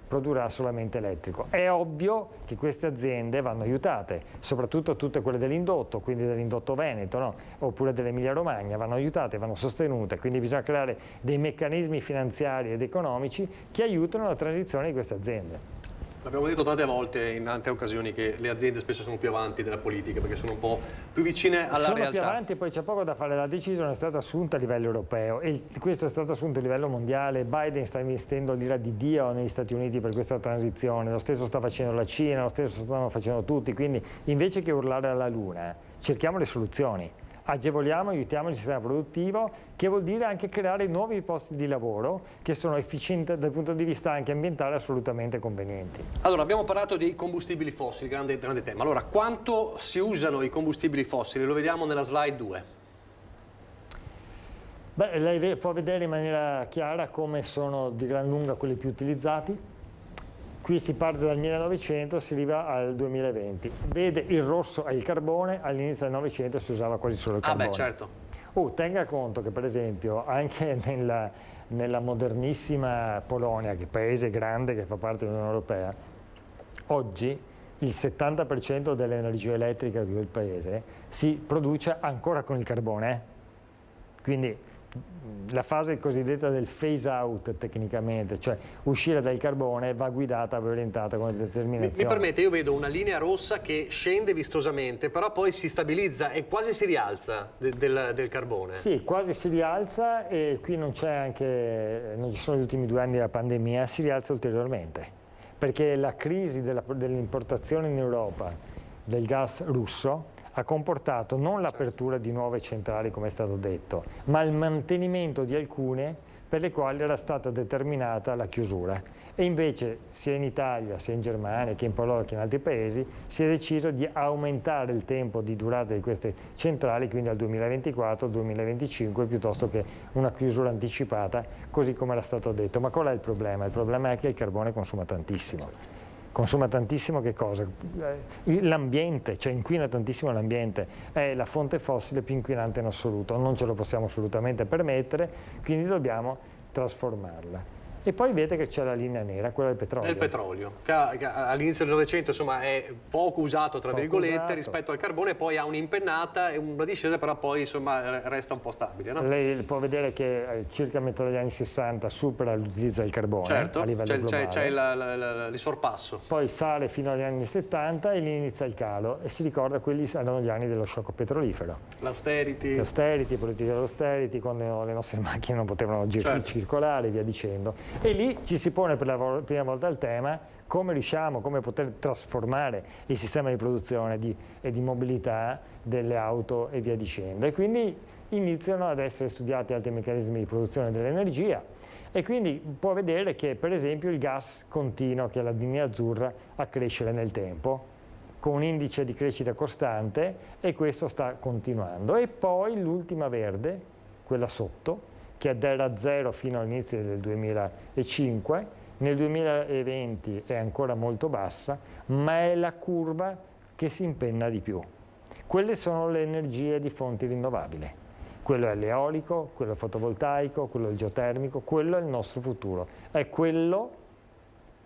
produrrà solamente elettrico. È ovvio che queste aziende vanno aiutate, soprattutto tutte quelle dell'indotto, quindi dell'indotto veneto, no? Oppure dell'Emilia Romagna, vanno aiutate, vanno sostenute, quindi bisogna creare dei meccanismi finanziari ed economici che aiutano la transizione di queste aziende. L'abbiamo detto tante volte in tante occasioni che le aziende spesso sono più avanti della politica, perché sono un po' più vicine alla realtà. Sono più avanti, e poi c'è poco da fare. La decisione è stata assunta a livello europeo e questo è stato assunto a livello mondiale. Biden sta investendo l'ira di Dio negli Stati Uniti per questa transizione, lo stesso sta facendo la Cina, lo stesso stanno facendo tutti, quindi invece che urlare alla luna cerchiamo le soluzioni. Agevoliamo, aiutiamo il sistema produttivo, che vuol dire anche creare nuovi posti di lavoro che sono efficienti dal punto di vista anche ambientale, assolutamente convenienti. Allora, abbiamo parlato dei combustibili fossili, grande tema. Allora, quanto si usano i combustibili fossili? Lo vediamo nella slide 2. Beh, lei può vedere in maniera chiara come sono di gran lunga quelli più utilizzati. Qui si parte dal 1900 e si arriva al 2020. Vede, il rosso è il carbone, all'inizio del Novecento si usava quasi solo il carbone. Ah beh, certo. Tenga conto che per esempio anche nella modernissima Polonia, che è un paese grande che fa parte dell'Unione Europea, oggi il 70% dell'energia elettrica di quel paese si produce ancora con il carbone. Quindi la fase cosiddetta del phase out tecnicamente, cioè uscire dal carbone, va guidata, va orientata con determinazione. Mi permette, io vedo una linea rossa che scende vistosamente, però poi si stabilizza e quasi si rialza del carbone. Sì, quasi si rialza, e qui non ci sono gli ultimi 2 anni della pandemia, si rialza ulteriormente, perché la crisi dell'importazione in Europa del gas russo ha comportato non l'apertura di nuove centrali, come è stato detto, ma il mantenimento di alcune per le quali era stata determinata la chiusura. E invece sia in Italia, sia in Germania, che in Polonia, che in altri paesi, si è deciso di aumentare il tempo di durata di queste centrali, quindi al 2024-2025, piuttosto che una chiusura anticipata, così come era stato detto. Ma qual è il problema? Il problema è che il carbone consuma tantissimo. Consuma tantissimo che cosa? L'ambiente, cioè inquina tantissimo l'ambiente, è la fonte fossile più inquinante in assoluto, non ce lo possiamo assolutamente permettere, quindi dobbiamo trasformarla. E poi vedete che c'è la linea nera, quella del petrolio. Del petrolio, che all'inizio del Novecento insomma è poco usato tra virgolette rispetto al carbone, poi ha un'impennata e una discesa, però poi insomma resta un po' stabile, no? Lei può vedere che circa a metà degli anni 60 supera l'utilizzo del carbone a livello globale. C'è il sorpasso. Poi sale fino agli anni 70 e lì inizia il calo, e si ricorda quelli erano gli anni dello shock petrolifero. L'austerity, politica dell'austerity, quando le nostre macchine non potevano circolare e via dicendo. E lì ci si pone per la prima volta il tema come poter trasformare il sistema di produzione e di mobilità delle auto e via dicendo. E quindi iniziano ad essere studiati altri meccanismi di produzione dell'energia, e quindi può vedere che per esempio il gas continua, che è la linea azzurra, a crescere nel tempo, con un indice di crescita costante, e questo sta continuando. E poi l'ultima verde, quella sotto, che era zero fino all'inizio del 2005, nel 2020 è ancora molto bassa, ma è la curva che si impenna di più. Quelle sono le energie di fonti rinnovabili. Quello è l'eolico, quello è il fotovoltaico, quello è il geotermico, quello è il nostro futuro. È quello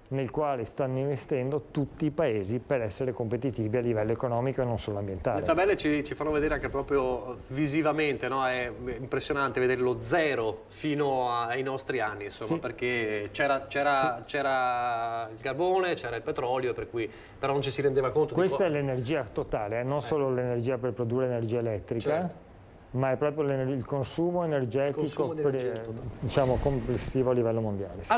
nel quale stanno investendo tutti i paesi per essere competitivi a livello economico e non solo ambientale. Le tabelle ci fanno vedere anche proprio visivamente, no? È impressionante vedere lo zero fino ai nostri anni, insomma, sì. Perché c'era il carbone, c'era il petrolio, per cui però non ci si rendeva conto. Questa è l'energia totale, non solo l'energia per produrre energia elettrica, certo, ma è proprio il consumo energetico diciamo, complessivo a livello mondiale. Sì.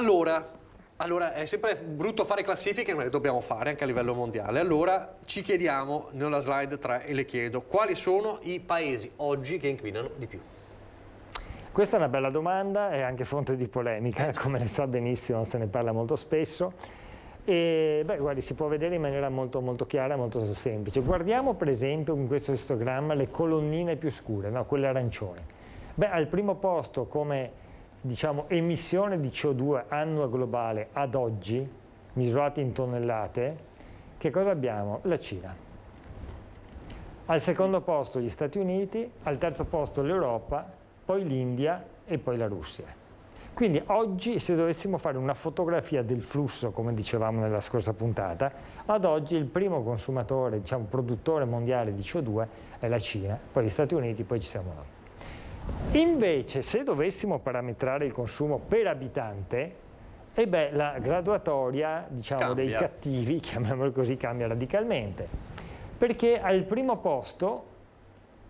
Allora, è sempre brutto fare classifiche, ma le dobbiamo fare anche a livello mondiale. Allora, ci chiediamo, nella slide 3, e le chiedo, quali sono i paesi oggi che inquinano di più? Questa è una bella domanda, è anche fonte di polemica, come le sa benissimo, se ne parla molto spesso. E, guardi, si può vedere in maniera molto, molto chiara, molto semplice. Guardiamo per esempio in questo istogramma le colonnine più scure, no? Quelle arancioni. Al primo posto come diciamo, emissione di CO2 annua globale ad oggi, misurati in tonnellate, che cosa abbiamo? La Cina. Al secondo posto gli Stati Uniti, al terzo posto l'Europa, poi l'India e poi la Russia. Quindi oggi, se dovessimo fare una fotografia del flusso, come dicevamo nella scorsa puntata, ad oggi il primo consumatore, diciamo produttore mondiale di CO2 è la Cina, poi gli Stati Uniti, poi ci siamo noi. Invece, se dovessimo parametrare il consumo per abitante, la graduatoria, diciamo, dei cattivi, chiamiamolo così, cambia radicalmente. Perché al primo posto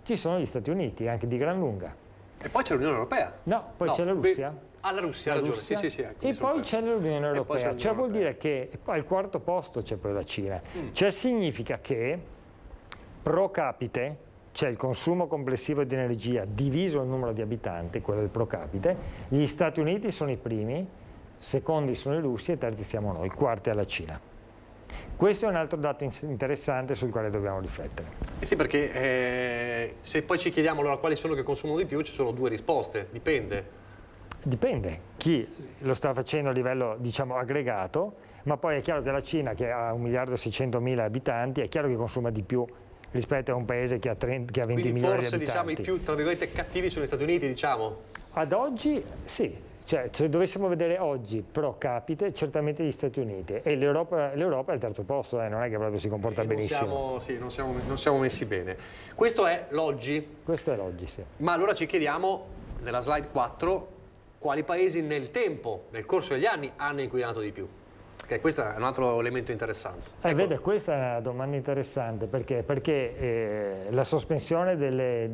ci sono gli Stati Uniti, anche di gran lunga. E poi c'è l'Unione Europea. No, poi c'è la Russia. La Russia, ha ragione. Sì, ecco, e poi c'è l'Unione Europea. Cioè vuol dire che al quarto posto c'è poi la Cina. Cioè significa che pro capite, cioè il consumo complessivo di energia diviso il numero di abitanti, quello del pro capite, gli Stati Uniti sono i primi, secondi sono i russi e terzi siamo noi, quarti alla Cina. Questo è un altro dato interessante sul quale dobbiamo riflettere. Sì, perché se poi ci chiediamo allora quali sono che consumano di più, ci sono due risposte, dipende. Dipende, chi lo sta facendo a livello, diciamo, aggregato, ma poi è chiaro che la Cina, che ha 1.600.000 abitanti, è chiaro che consuma di più rispetto a un paese che ha 20 milioni di abitanti. Forse, diciamo, i più, tra virgolette, cattivi sono gli Stati Uniti, diciamo? Ad oggi, sì. Cioè, se dovessimo vedere oggi pro capite, certamente gli Stati Uniti. E l'Europa è al terzo posto, non è che proprio si comporta benissimo. Non siamo messi bene. Questo è l'oggi? Questo è l'oggi, sì. Ma allora ci chiediamo, nella slide 4, quali paesi nel tempo, nel corso degli anni, hanno inquinato di più? Perché questo è un altro elemento interessante. Vede, questa è una domanda interessante, perché la sospensione delle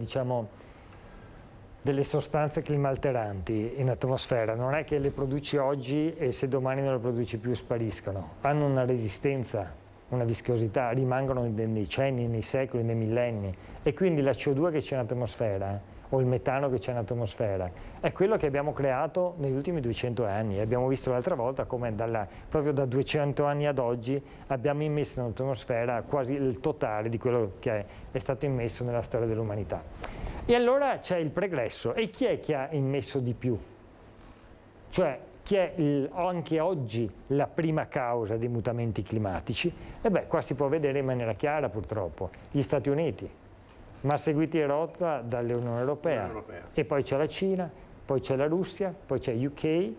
sostanze climalteranti in atmosfera non è che le produci oggi e se domani non le produci più spariscono, hanno una resistenza, una viscosità, rimangono nei decenni, nei secoli, nei millenni, e quindi la CO2 che c'è in atmosfera o il metano che c'è in atmosfera è quello che abbiamo creato negli ultimi 200 anni. Abbiamo visto l'altra volta come proprio da 200 anni ad oggi abbiamo immesso in atmosfera quasi il totale di quello che è stato immesso nella storia dell'umanità. E allora c'è il pregresso. E chi è che ha immesso di più? Cioè, chi è anche oggi la prima causa dei mutamenti climatici? Qua si può vedere in maniera chiara, purtroppo, gli Stati Uniti, ma seguiti in rotta dall'Unione Europea. E poi c'è la Cina, poi c'è la Russia, poi c'è UK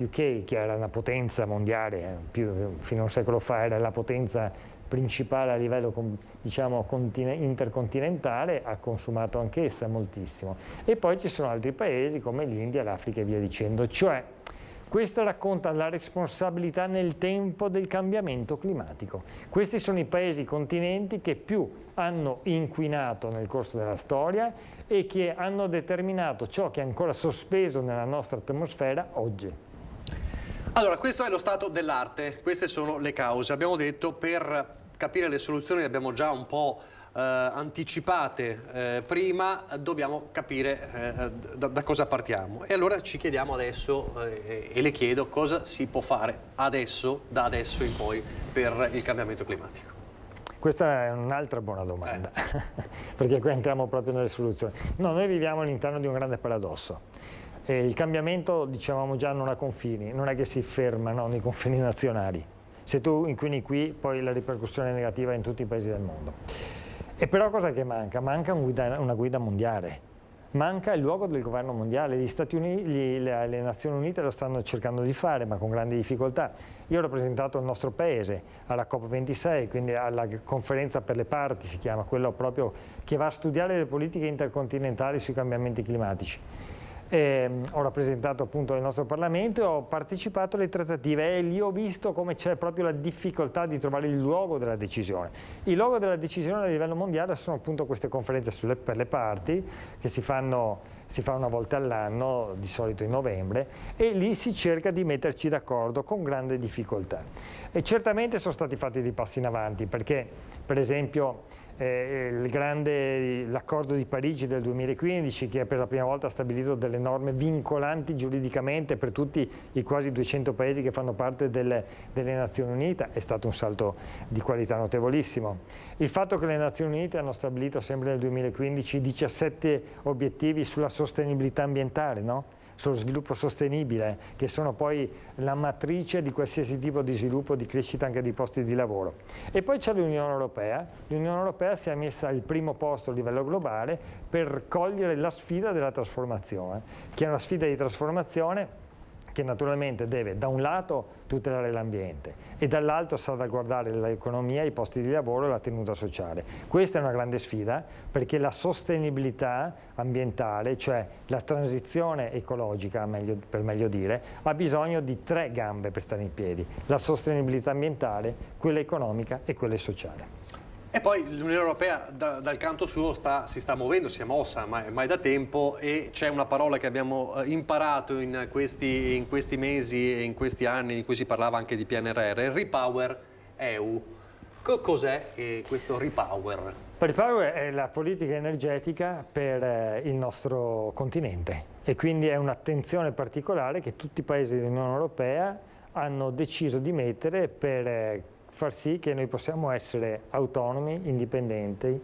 che era una potenza mondiale, fino a un secolo fa era la potenza principale a livello intercontinentale, ha consumato anch'essa moltissimo. E poi ci sono altri paesi come l'India, l'Africa e via dicendo. Cioè, questa racconta la responsabilità nel tempo del cambiamento climatico. Questi sono i paesi, i continenti che più hanno inquinato nel corso della storia e che hanno determinato ciò che è ancora sospeso nella nostra atmosfera oggi. Allora, questo è lo stato dell'arte, queste sono le cause. Abbiamo detto, per capire le soluzioni le abbiamo già un po' anticipate prima, dobbiamo capire da cosa partiamo. E allora ci chiediamo adesso, e le chiedo, cosa si può fare adesso, da adesso in poi, per il cambiamento climatico? Questa è un'altra buona domanda, perché qui entriamo proprio nelle soluzioni. No, noi viviamo all'interno di un grande paradosso. Il cambiamento, dicevamo già, non ha confini, non è che si fermano nei confini nazionali. Se tu inquini qui, poi la ripercussione è negativa in tutti i paesi del mondo. E però cosa che manca? Manca una guida mondiale, manca il luogo del governo mondiale. Gli Stati Uniti, le Nazioni Unite lo stanno cercando di fare, ma con grandi difficoltà. Io ho rappresentato il nostro paese alla COP26, quindi alla conferenza per le parti, si chiama, quello proprio che va a studiare le politiche intercontinentali sui cambiamenti climatici. Ho rappresentato appunto il nostro Parlamento e ho partecipato alle trattative e lì ho visto come c'è proprio la difficoltà di trovare il luogo della decisione. Il luogo della decisione a livello mondiale sono appunto queste conferenze per le parti che si fa una volta all'anno, di solito in novembre, e lì si cerca di metterci d'accordo con grande difficoltà. E certamente sono stati fatti dei passi in avanti, perché per esempio l'accordo di Parigi del 2015, che per la prima volta ha stabilito delle norme vincolanti giuridicamente per tutti i quasi 200 paesi che fanno parte delle Nazioni Unite, è stato un salto di qualità notevolissimo. Il fatto che le Nazioni Unite hanno stabilito sempre nel 2015 17 obiettivi sulla sostenibilità ambientale, no? Sullo sviluppo sostenibile, che sono poi la matrice di qualsiasi tipo di sviluppo, di crescita anche di posti di lavoro. E poi c'è l'Unione Europea. L'Unione Europea si è messa al primo posto a livello globale per cogliere la sfida della trasformazione, che è una sfida di trasformazione che naturalmente deve da un lato tutelare l'ambiente e dall'altro salvaguardare l'economia, i posti di lavoro e la tenuta sociale. Questa è una grande sfida, perché la sostenibilità ambientale, cioè la transizione ecologica, per meglio dire, ha bisogno di 3 gambe per stare in piedi: la sostenibilità ambientale, quella economica e quella sociale. E poi l'Unione Europea dal canto suo si sta muovendo, si è mossa mai da tempo, e c'è una parola che abbiamo imparato in questi mesi e in questi anni in cui si parlava anche di PNRR, il Repower EU. Cos'è questo Repower? Repower è la politica energetica per il nostro continente, e quindi è un'attenzione particolare che tutti i paesi dell'Unione Europea hanno deciso di mettere per far sì che noi possiamo essere autonomi, indipendenti,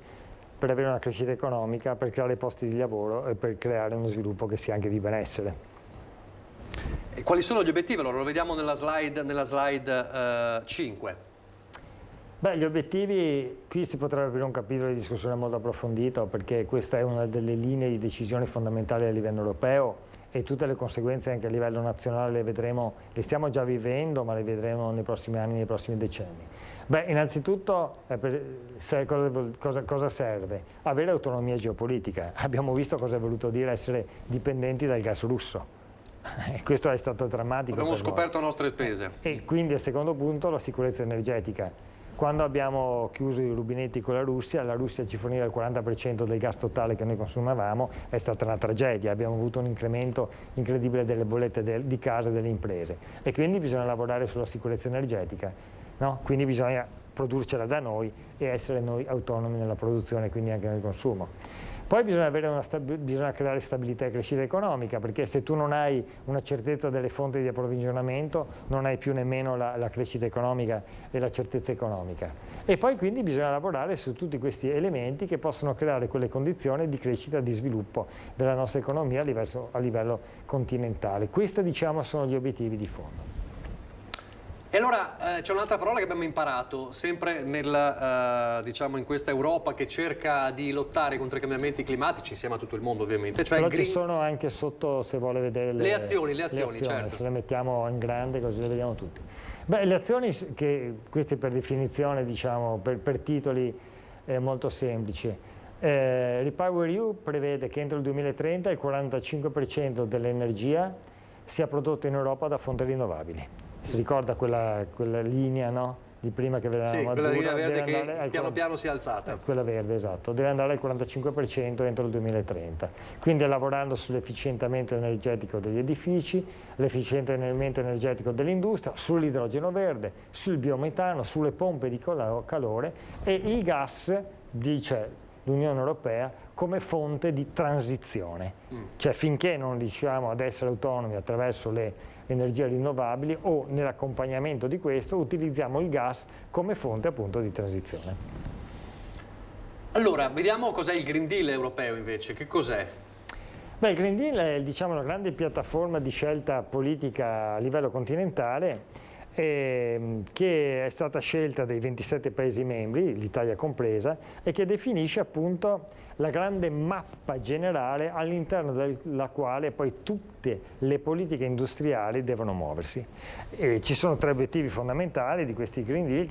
per avere una crescita economica, per creare posti di lavoro e per creare uno sviluppo che sia anche di benessere. E quali sono gli obiettivi? Allora, lo vediamo nella slide 5. Beh, gli obiettivi, qui si potrebbe aprire un capitolo di discussione molto approfondito, perché questa è una delle linee di decisione fondamentali a livello europeo e tutte le conseguenze anche a livello nazionale le vedremo, le stiamo già vivendo, ma le vedremo nei prossimi anni, nei prossimi decenni. Beh, innanzitutto cosa serve? Avere autonomia geopolitica. Abbiamo visto cosa è voluto dire essere dipendenti dal gas russo. Questo è stato drammatico. Abbiamo scoperto a nostre spese. E quindi al secondo punto la sicurezza energetica. Quando abbiamo chiuso i rubinetti con la Russia ci forniva il 40% del gas totale che noi consumavamo, è stata una tragedia, abbiamo avuto un incremento incredibile delle bollette di casa e delle imprese e quindi bisogna lavorare sulla sicurezza energetica, no? Quindi bisogna produrcela da noi e essere noi autonomi nella produzione, quindi anche nel consumo. Poi bisogna creare stabilità e crescita economica, perché se tu non hai una certezza delle fonti di approvvigionamento non hai più nemmeno la crescita economica e la certezza economica. E poi quindi bisogna lavorare su tutti questi elementi che possono creare quelle condizioni di crescita e di sviluppo della nostra economia a livello continentale. Questi, diciamo, sono gli obiettivi di fondo. E allora c'è un'altra parola che abbiamo imparato, sempre diciamo in questa Europa che cerca di lottare contro i cambiamenti climatici, insieme a tutto il mondo ovviamente. Cioè però ci sono anche sotto, se vuole vedere le azioni, certo. Se le mettiamo in grande così le vediamo tutti. Beh, le azioni, queste per definizione, diciamo, per titoli molto semplici. REPowerEU prevede che entro il 2030 il 45% dell'energia sia prodotta in Europa da fonti rinnovabili. Si ricorda quella linea, no? Di prima che vedevamo sì, azzurra, quella linea verde che piano piano si è alzata. Quella verde, esatto, deve andare al 45% entro il 2030. Quindi lavorando sull'efficientamento energetico degli edifici, l'efficientamento energetico dell'industria, sull'idrogeno verde, sul biometano, sulle pompe di calore e il gas, dice l'Unione Europea, come fonte di transizione. Cioè finché non riusciamo ad essere autonomi attraverso le energie rinnovabili o nell'accompagnamento di questo utilizziamo il gas come fonte appunto di transizione. Allora, vediamo cos'è il Green Deal europeo invece, che cos'è? Beh, il Green Deal è, diciamo, una grande piattaforma di scelta politica a livello continentale che è stata scelta dai 27 Paesi membri, l'Italia compresa, e che definisce appunto la grande mappa generale all'interno della quale poi tutte le politiche industriali devono muoversi. E ci sono tre obiettivi fondamentali di questo Green Deal,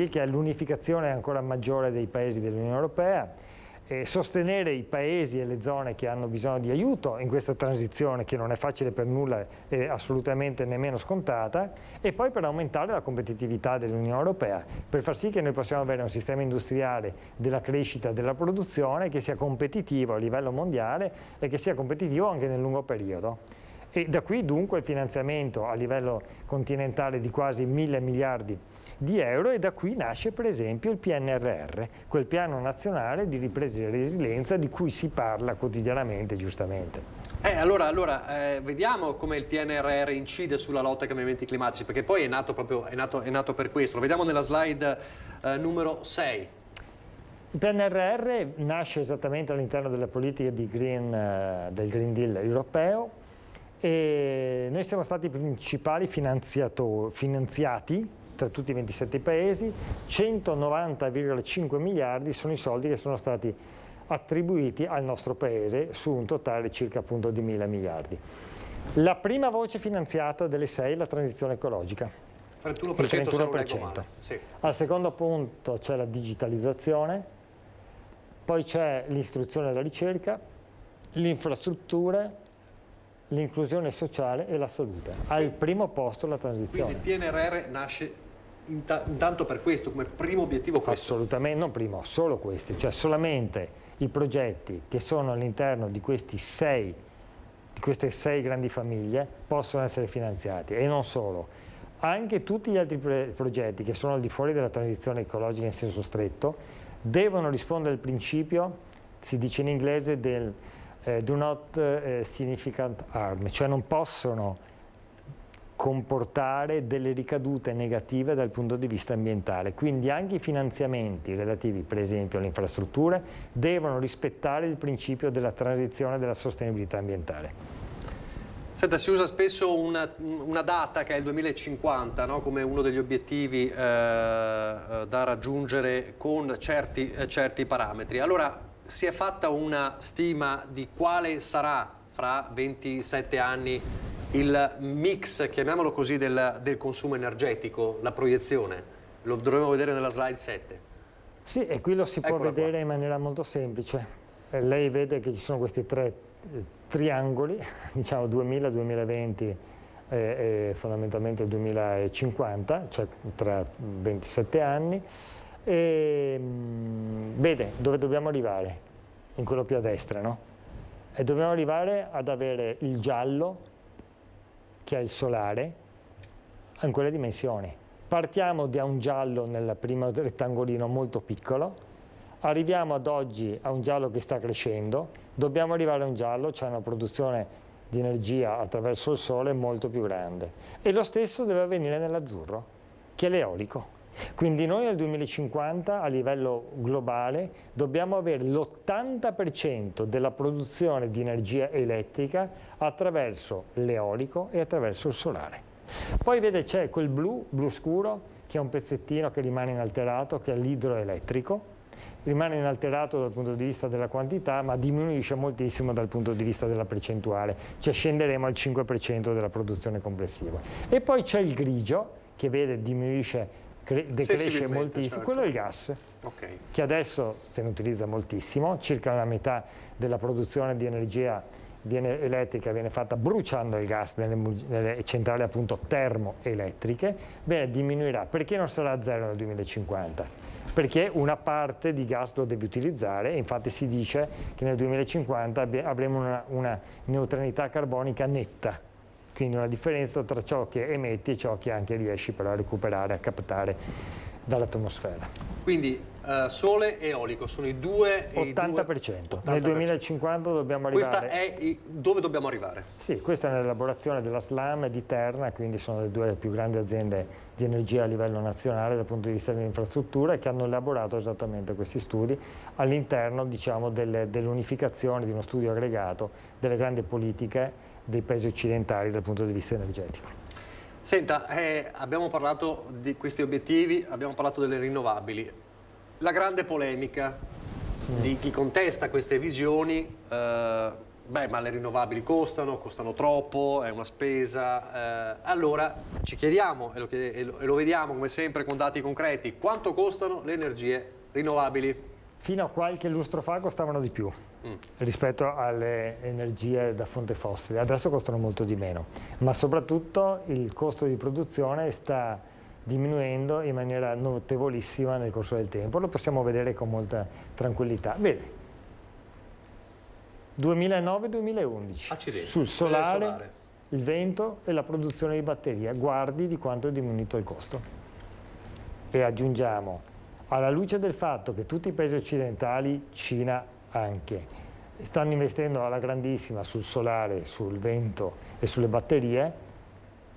che è l'unificazione ancora maggiore dei Paesi dell'Unione Europea, sostenere i paesi e le zone che hanno bisogno di aiuto in questa transizione che non è facile per nulla e assolutamente nemmeno scontata, e poi per aumentare la competitività dell'Unione Europea, per far sì che noi possiamo avere un sistema industriale della crescita e della produzione che sia competitivo a livello mondiale e che sia competitivo anche nel lungo periodo. E da qui dunque il finanziamento a livello continentale di quasi 1.000 miliardi di euro, e da qui nasce per esempio il PNRR, quel piano nazionale di ripresa e resilienza di cui si parla quotidianamente, giustamente. Allora vediamo come il PNRR incide sulla lotta ai cambiamenti climatici, perché poi è nato per questo. Lo vediamo nella slide numero 6. Il PNRR nasce esattamente all'interno delle politiche del Green Deal europeo, e noi siamo stati i principali finanziati tra tutti i 27 paesi. 190,5 miliardi sono i soldi che sono stati attribuiti al nostro paese su un totale circa appunto di 1.000 miliardi. La prima voce finanziata delle 6 è la transizione ecologica, 31%, il 31%. se non leggo male. Sì. Al secondo punto c'è la digitalizzazione, poi c'è l'istruzione e la ricerca, l'infrastrutture, l'inclusione sociale e la salute. Al primo posto la transizione. Quindi il PNRR nasce intanto per questo, come primo obiettivo questo? Assolutamente, non primo, solo questi, cioè solamente i progetti che sono all'interno di queste 6 grandi famiglie possono essere finanziati, e non solo. Anche tutti gli altri progetti che sono al di fuori della transizione ecologica in senso stretto devono rispondere al principio, si dice in inglese, del do not significant harm, cioè non possono comportare delle ricadute negative dal punto di vista ambientale. Quindi anche i finanziamenti relativi, per esempio, alle infrastrutture devono rispettare il principio della transizione e della sostenibilità ambientale. Senta, si usa spesso una data che è il 2050, no? Come uno degli obiettivi da raggiungere con certi parametri. Allora, si è fatta una stima di quale sarà fra 27 anni il mix, chiamiamolo così, del consumo energetico, la proiezione? Lo dovremo vedere nella slide 7. Sì, e qui lo si può vedere in maniera molto semplice. Lei vede che ci sono questi tre triangoli, diciamo 2000, 2020 e fondamentalmente 2050, cioè tra 27 anni. E vede dove dobbiamo arrivare, in quello più a destra, no? E dobbiamo arrivare ad avere il giallo, che è il solare, in quelle dimensioni. Partiamo da un giallo nel primo rettangolino molto piccolo, arriviamo ad oggi a un giallo che sta crescendo, dobbiamo arrivare a un giallo, cioè una produzione di energia attraverso il sole molto più grande. E lo stesso deve avvenire nell'azzurro, che è l'eolico. Quindi noi nel 2050 a livello globale dobbiamo avere l'80% della produzione di energia elettrica attraverso l'eolico e attraverso il solare. Poi vede c'è quel blu scuro, che è un pezzettino che rimane inalterato, che è l'idroelettrico. Rimane inalterato dal punto di vista della quantità, ma diminuisce moltissimo dal punto di vista della percentuale, cioè scenderemo al 5% della produzione complessiva. E poi c'è il grigio, che vede diminuisce, decresce moltissimo, certo. Quello è il gas, che adesso se ne utilizza moltissimo, circa la metà della produzione di energia elettrica viene fatta bruciando il gas nelle centrali appunto termoelettriche. Bene, diminuirà. Perché non sarà zero nel 2050? Perché una parte di gas lo deve utilizzare, infatti si dice che nel 2050 avremo una neutralità carbonica netta, quindi una differenza tra ciò che emetti e ciò che anche riesci però a recuperare, a captare dall'atmosfera. Quindi sole e eolico sono i due... 80%. Nel 2050 dobbiamo arrivare... Questa è dove dobbiamo arrivare? Sì, questa è nell'elaborazione della SLAM e di Terna, quindi sono le due più grandi aziende di energia a livello nazionale dal punto di vista dell'infrastruttura, che hanno elaborato esattamente questi studi all'interno, diciamo, dell'unificazione di uno studio aggregato delle grandi politiche dei paesi occidentali dal punto di vista energetico. Senta, abbiamo parlato di questi obiettivi, abbiamo parlato delle rinnovabili. La grande polemica di chi contesta queste visioni, ma le rinnovabili costano troppo, è una spesa. Allora ci chiediamo, e lo vediamo come sempre con dati concreti, quanto costano le energie rinnovabili? Fino a qualche lustro fa costavano di più rispetto alle energie da fonte fossile, adesso costano molto di meno, ma soprattutto il costo di produzione sta diminuendo in maniera notevolissima nel corso del tempo, lo possiamo vedere con molta tranquillità. Vede, 2009-2011, sul solare, il vento e la produzione di batteria, guardi di quanto è diminuito il costo. E aggiungiamo, alla luce del fatto che tutti i paesi occidentali, Cina anche, stanno investendo alla grandissima sul solare, sul vento e sulle batterie,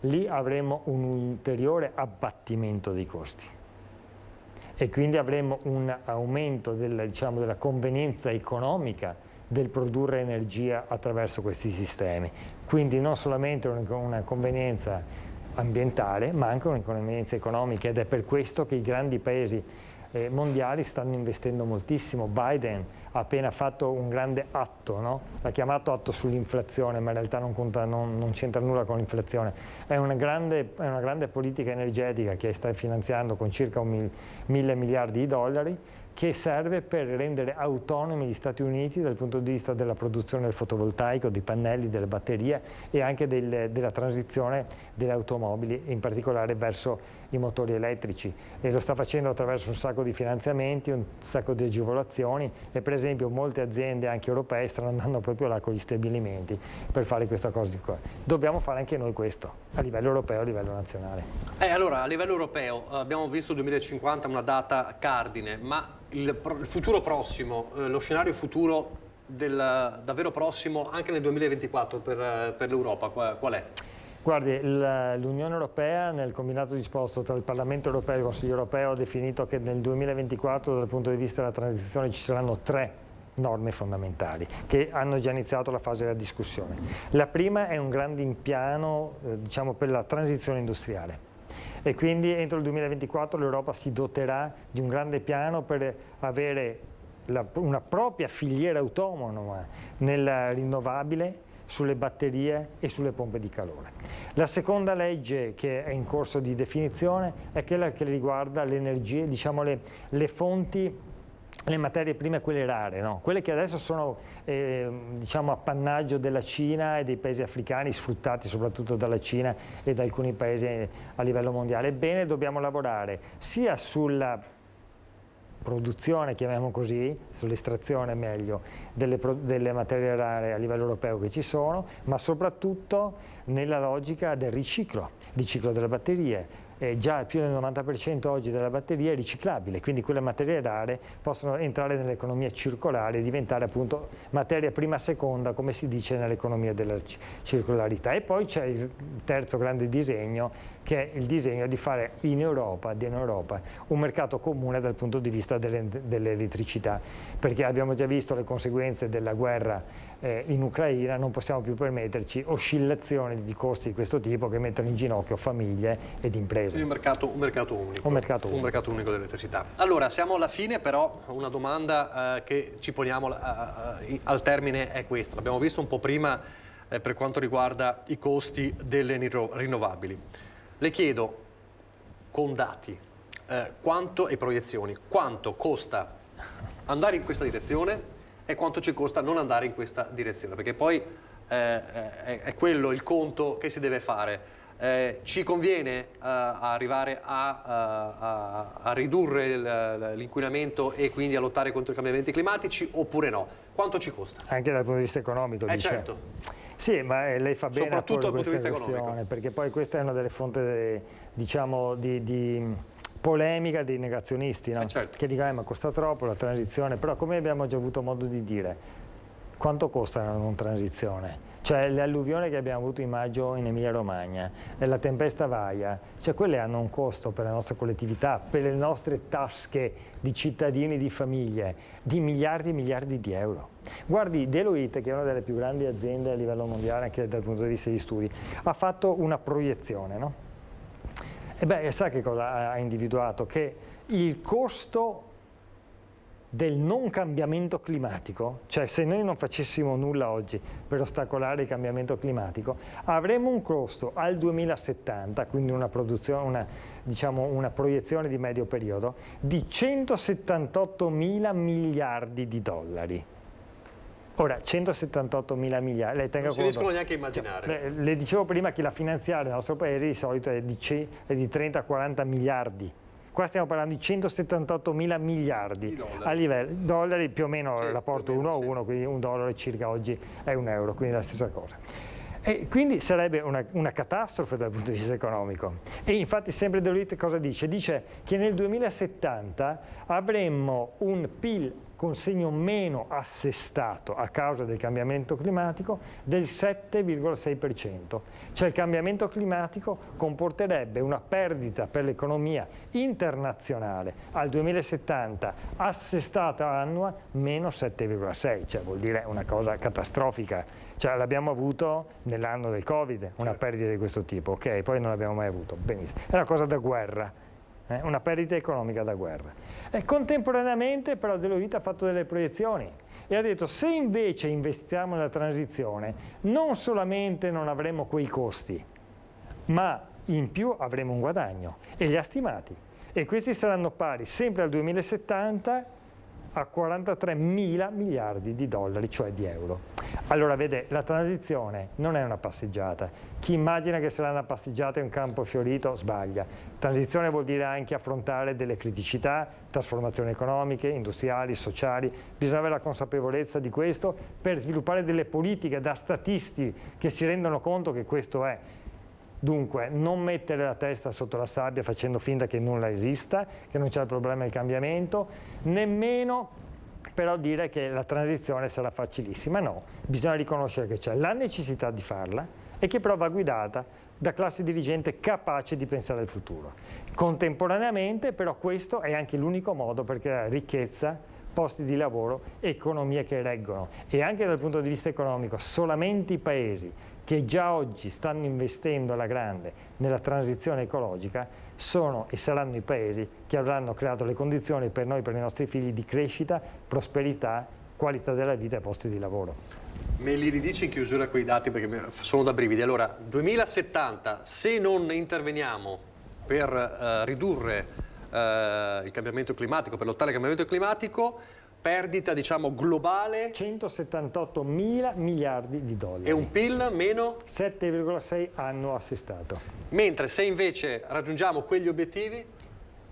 lì avremo un ulteriore abbattimento dei costi e quindi avremo un aumento della convenienza economica del produrre energia attraverso questi sistemi. Quindi non solamente una convenienza ambientale, ma anche una convenienza economica, ed è per questo che i grandi paesi mondiali stanno investendo moltissimo. Biden ha appena fatto un grande atto, no? L'ha chiamato atto sull'inflazione, ma in realtà non c'entra nulla con l'inflazione. È una grande politica energetica che sta finanziando con circa 1.000 miliardi di dollari, che serve per rendere autonomi gli Stati Uniti dal punto di vista della produzione del fotovoltaico, dei pannelli, delle batterie e anche della transizione delle automobili, in particolare verso i motori elettrici, e lo sta facendo attraverso un sacco di finanziamenti, un sacco di agevolazioni, e per esempio molte aziende anche europee stanno andando proprio là con gli stabilimenti per fare questa cosa qua. Dobbiamo fare anche noi questo, a livello europeo e a livello nazionale. Allora, a livello europeo abbiamo visto il 2050 una data cardine, ma il futuro prossimo, lo scenario futuro davvero prossimo anche nel 2024 per l'Europa, qual è? Guardi, l'Unione Europea nel combinato disposto tra il Parlamento Europeo e il Consiglio Europeo ha definito che nel 2024 dal punto di vista della transizione ci saranno 3 norme fondamentali che hanno già iniziato la fase della discussione. La prima è un grande impiano diciamo, per la transizione industriale. E quindi entro il 2024 l'Europa si doterà di un grande piano per avere una propria filiera autonoma nella rinnovabile, sulle batterie e sulle pompe di calore. La seconda legge che è in corso di definizione è quella che riguarda le energie, diciamo le fonti, le materie prime, quelle rare, no? Quelle che adesso sono diciamo appannaggio della Cina e dei paesi africani, sfruttati soprattutto dalla Cina e da alcuni paesi a livello mondiale. Ebbene, dobbiamo lavorare sia sulla produzione, chiamiamo così, sull'estrazione meglio, delle materie rare a livello europeo che ci sono, ma soprattutto nella logica del riciclo delle batterie. Già più del 90% oggi della batteria è riciclabile, quindi quelle materie rare possono entrare nell'economia circolare e diventare appunto materia prima seconda, come si dice nell'economia della circolarità. E poi c'è il terzo grande disegno, che è il disegno di fare in Europa un mercato comune dal punto di vista dell'elettricità, perché abbiamo già visto le conseguenze della guerra in Ucraina, non possiamo più permetterci oscillazioni di costi di questo tipo che mettono in ginocchio famiglie ed imprese. Quindi un mercato unico. Un mercato unico dell'elettricità. Allora, siamo alla fine, però una domanda che ci poniamo al termine è questa. L'abbiamo visto un po' prima per quanto riguarda i costi delle rinnovabili. Le chiedo, con dati e proiezioni, quanto costa andare in questa direzione e quanto ci costa non andare in questa direzione, perché poi è quello il conto che si deve fare. Ci conviene arrivare a ridurre l'inquinamento e quindi a lottare contro i cambiamenti climatici oppure no? Quanto ci costa? Anche dal punto di vista economico, dice. Certo. Sì, ma lei fa bene soprattutto dal punto di vista economico, perché poi questa è una delle fonti, diciamo, di polemica dei negazionisti, no? Certo. Che dicono ma costa troppo la transizione, però come abbiamo già avuto modo di dire, quanto costa una non transizione? Cioè le alluvioni che abbiamo avuto in maggio in Emilia Romagna, la tempesta Vaia, cioè quelle hanno un costo per la nostra collettività, per le nostre tasche di cittadini, di famiglie, di miliardi e miliardi di euro. Guardi, Deloitte, che è una delle più grandi aziende a livello mondiale anche dal punto di vista di studi, ha fatto una proiezione, no? E beh, sa che cosa ha individuato? Che il costo del non cambiamento climatico, cioè se noi non facessimo nulla oggi per ostacolare il cambiamento climatico, avremo un costo al 2070, quindi una proiezione di medio periodo, di 178 mila miliardi di dollari. Ora, 178 mila miliardi, lei tenga non si conto, riescono neanche a immaginare. Le dicevo prima che la finanziaria del nostro paese di solito è di 30-40 miliardi. Qua stiamo parlando di 178 mila miliardi a livello dollari, più o meno il rapporto 1 a 1, quindi un dollaro circa oggi è un euro, quindi la stessa cosa. E quindi sarebbe una catastrofe dal punto di vista economico. E infatti sempre Deloitte cosa dice? Dice che nel 2070 avremmo un PIL con segno meno assestato a causa del cambiamento climatico del 7,6%. Cioè il cambiamento climatico comporterebbe una perdita per l'economia internazionale al 2070 assestata annua meno 7,6%, cioè vuol dire una cosa catastrofica. Cioè l'abbiamo avuto nell'anno del Covid, una perdita di questo tipo, ok? Poi non l'abbiamo mai avuto, benissimo. È una cosa da guerra, una perdita economica da guerra. E contemporaneamente però Deloitte ha fatto delle proiezioni e ha detto se invece investiamo nella transizione non solamente non avremo quei costi, ma in più avremo un guadagno e li ha stimati. E questi saranno pari sempre al 2070 a 43 mila miliardi di dollari, cioè di euro. Allora vede, la transizione non è una passeggiata. Chi immagina che sarà una passeggiata in un campo fiorito sbaglia. Transizione vuol dire anche affrontare delle criticità, trasformazioni economiche, industriali, sociali. Bisogna avere la consapevolezza di questo per sviluppare delle politiche da statisti che si rendono conto che questo è. Dunque, non mettere la testa sotto la sabbia facendo finta che nulla esista, che non c'è il problema del cambiamento, nemmeno però dire che la transizione sarà facilissima. No, bisogna riconoscere che c'è la necessità di farla e che però va guidata da classe dirigente capace di pensare al futuro. Contemporaneamente, però, questo è anche l'unico modo per creare ricchezza, posti di lavoro, economie che reggono. E anche dal punto di vista economico, solamente i paesi che già oggi stanno investendo alla grande nella transizione ecologica sono e saranno i paesi che avranno creato le condizioni per noi, per i nostri figli, di crescita, prosperità qualità della vita e posti di lavoro. Me li ridici in chiusura quei dati perché sono da brividi. Allora, 2070, se non interveniamo per ridurre il cambiamento climatico, per lottare al cambiamento climatico, perdita, diciamo, globale 178 mila miliardi di dollari. E un PIL meno 7,6 annuo assestato. Mentre se invece raggiungiamo quegli obiettivi,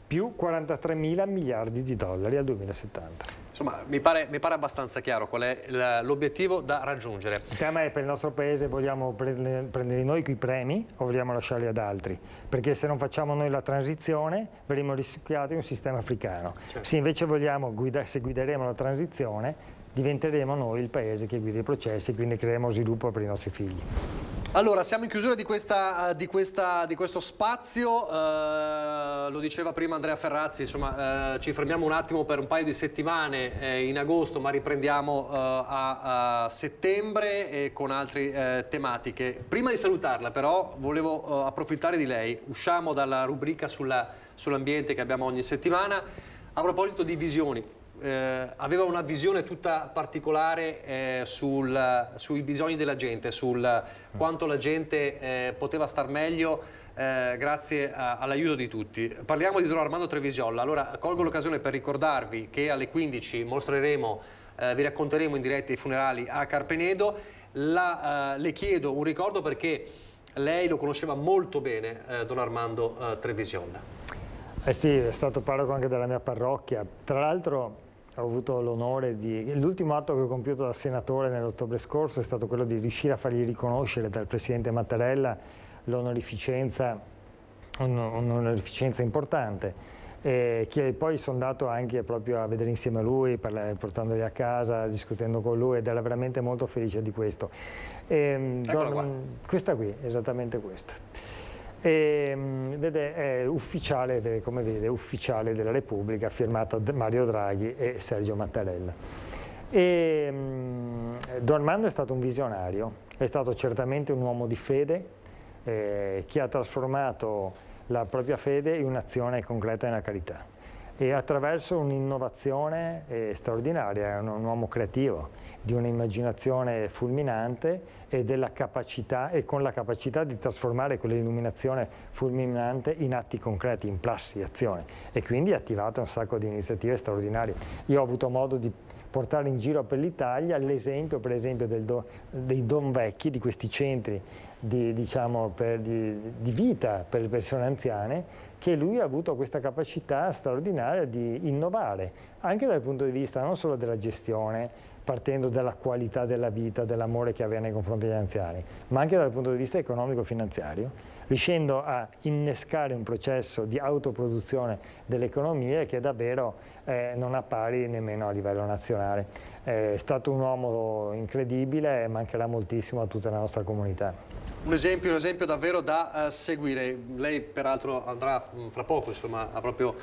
più 43 mila miliardi di dollari al 2070. Insomma, mi pare abbastanza chiaro qual è l'obiettivo da raggiungere. Il tema è: per il nostro paese vogliamo prendere noi quei premi o vogliamo lasciarli ad altri? Perché se non facciamo noi la transizione verremo rischiati in un sistema africano. Certo. Se invece se guideremo la transizione, diventeremo noi il paese che guida i processi e quindi creeremo sviluppo per i nostri figli. Allora, siamo in chiusura di questo spazio, lo diceva prima Andrea Ferrazzi, insomma, ci fermiamo un attimo per un paio di settimane in agosto, ma riprendiamo a settembre con altre tematiche. Prima di salutarla però volevo approfittare di lei, usciamo dalla rubrica sull'ambiente che abbiamo ogni settimana, a proposito di visioni. Aveva una visione tutta particolare sui bisogni della gente, sul quanto la gente poteva star meglio grazie all'aiuto di tutti. Parliamo di Don Armando Trevisiolla. Allora colgo l'occasione per ricordarvi che alle 15 vi racconteremo in diretta i funerali a Carpenedo. Le chiedo un ricordo perché lei lo conosceva molto bene, Don Armando Trevisiolla. Sì, è stato parroco anche della mia parrocchia. Tra l'altro ho avuto l'onore l'ultimo atto che ho compiuto da senatore nell'ottobre scorso è stato quello di riuscire a fargli riconoscere dal Presidente Mattarella l'onorificenza, un'onorificenza importante, che poi sono andato anche proprio a vedere insieme a lui, portandoli a casa, discutendo con lui, ed era veramente molto felice di questo. Questa qui, esattamente questa. Vede, è ufficiale, come vede, ufficiale della Repubblica, firmato Mario Draghi e Sergio Mattarella. Don Armando è stato un visionario, è stato certamente un uomo di fede che ha trasformato la propria fede in un'azione concreta nella carità e attraverso un'innovazione straordinaria. È un uomo creativo, di un'immaginazione fulminante e con la capacità di trasformare quell'illuminazione fulminante in atti concreti, in prassi, azioni, e quindi ha attivato un sacco di iniziative straordinarie. Io ho avuto modo di portare in giro per l'Italia l'esempio, per esempio, dei Don Vecchi, di questi centri di vita per le persone anziane, che lui ha avuto questa capacità straordinaria di innovare, anche dal punto di vista non solo della gestione, partendo dalla qualità della vita, dell'amore che aveva nei confronti degli anziani, ma anche dal punto di vista economico-finanziario, riuscendo a innescare un processo di autoproduzione delle economie che davvero non ha pari nemmeno a livello nazionale. È stato un uomo incredibile e mancherà moltissimo a tutta la nostra comunità. Un esempio davvero da seguire. Lei peraltro andrà fra poco, insomma, proprio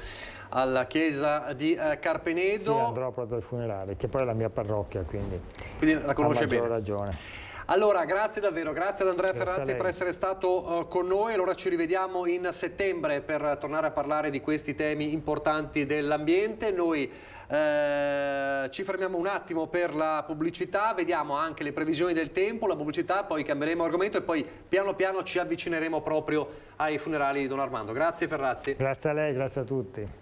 alla chiesa di Carpenedo. Sì, andrò proprio al funerale, che poi è la mia parrocchia, quindi la conosce bene. Ragione. Allora, grazie davvero, grazie ad Andrea Ferrazzi per essere stato con noi. Allora ci rivediamo in settembre per tornare a parlare di questi temi importanti dell'ambiente. Noi ci fermiamo un attimo per la pubblicità, vediamo anche le previsioni del tempo, la pubblicità, poi cambieremo argomento e poi piano piano ci avvicineremo proprio ai funerali di Don Armando. Grazie Ferrazzi. Grazie a lei, grazie a tutti.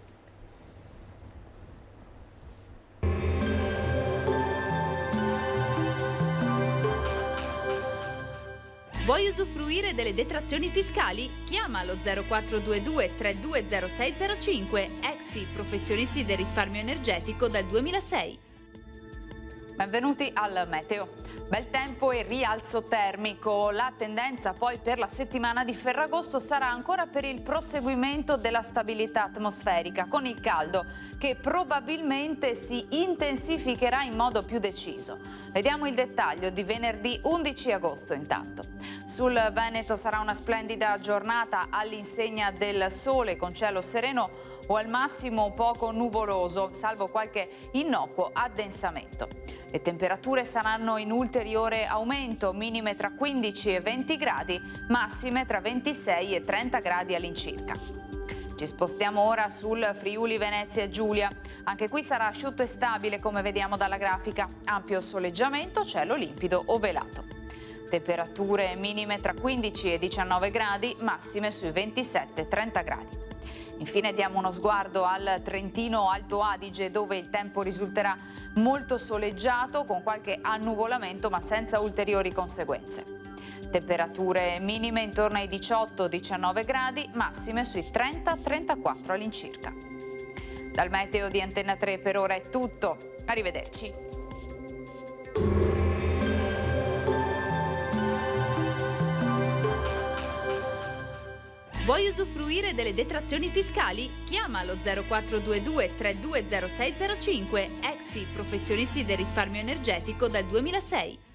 Vuoi usufruire delle detrazioni fiscali? Chiama allo 0422 320605. Exi, professionisti del risparmio energetico dal 2006. Benvenuti al Meteo. Bel tempo e rialzo termico. La tendenza poi per la settimana di Ferragosto sarà ancora per il proseguimento della stabilità atmosferica, con il caldo che probabilmente si intensificherà in modo più deciso. Vediamo il dettaglio di venerdì 11 agosto intanto. Sul Veneto sarà una splendida giornata all'insegna del sole con cielo sereno o al massimo poco nuvoloso, salvo qualche innocuo addensamento. Le temperature saranno in ulteriore aumento, minime tra 15 e 20 gradi, massime tra 26 e 30 gradi all'incirca. Ci spostiamo ora sul Friuli Venezia Giulia. Anche qui sarà asciutto e stabile come vediamo dalla grafica. Ampio soleggiamento, cielo limpido o velato. Temperature minime tra 15 e 19 gradi, massime sui 27-30 gradi. Infine diamo uno sguardo al Trentino Alto Adige, dove il tempo risulterà molto soleggiato con qualche annuvolamento ma senza ulteriori conseguenze. Temperature minime intorno ai 18-19 gradi, massime sui 30-34 all'incirca. Dal meteo di Antenna 3 per ora è tutto. Arrivederci. Vuoi usufruire delle detrazioni fiscali? Chiama lo 0422 320605. Exi, professionisti del risparmio energetico dal 2006.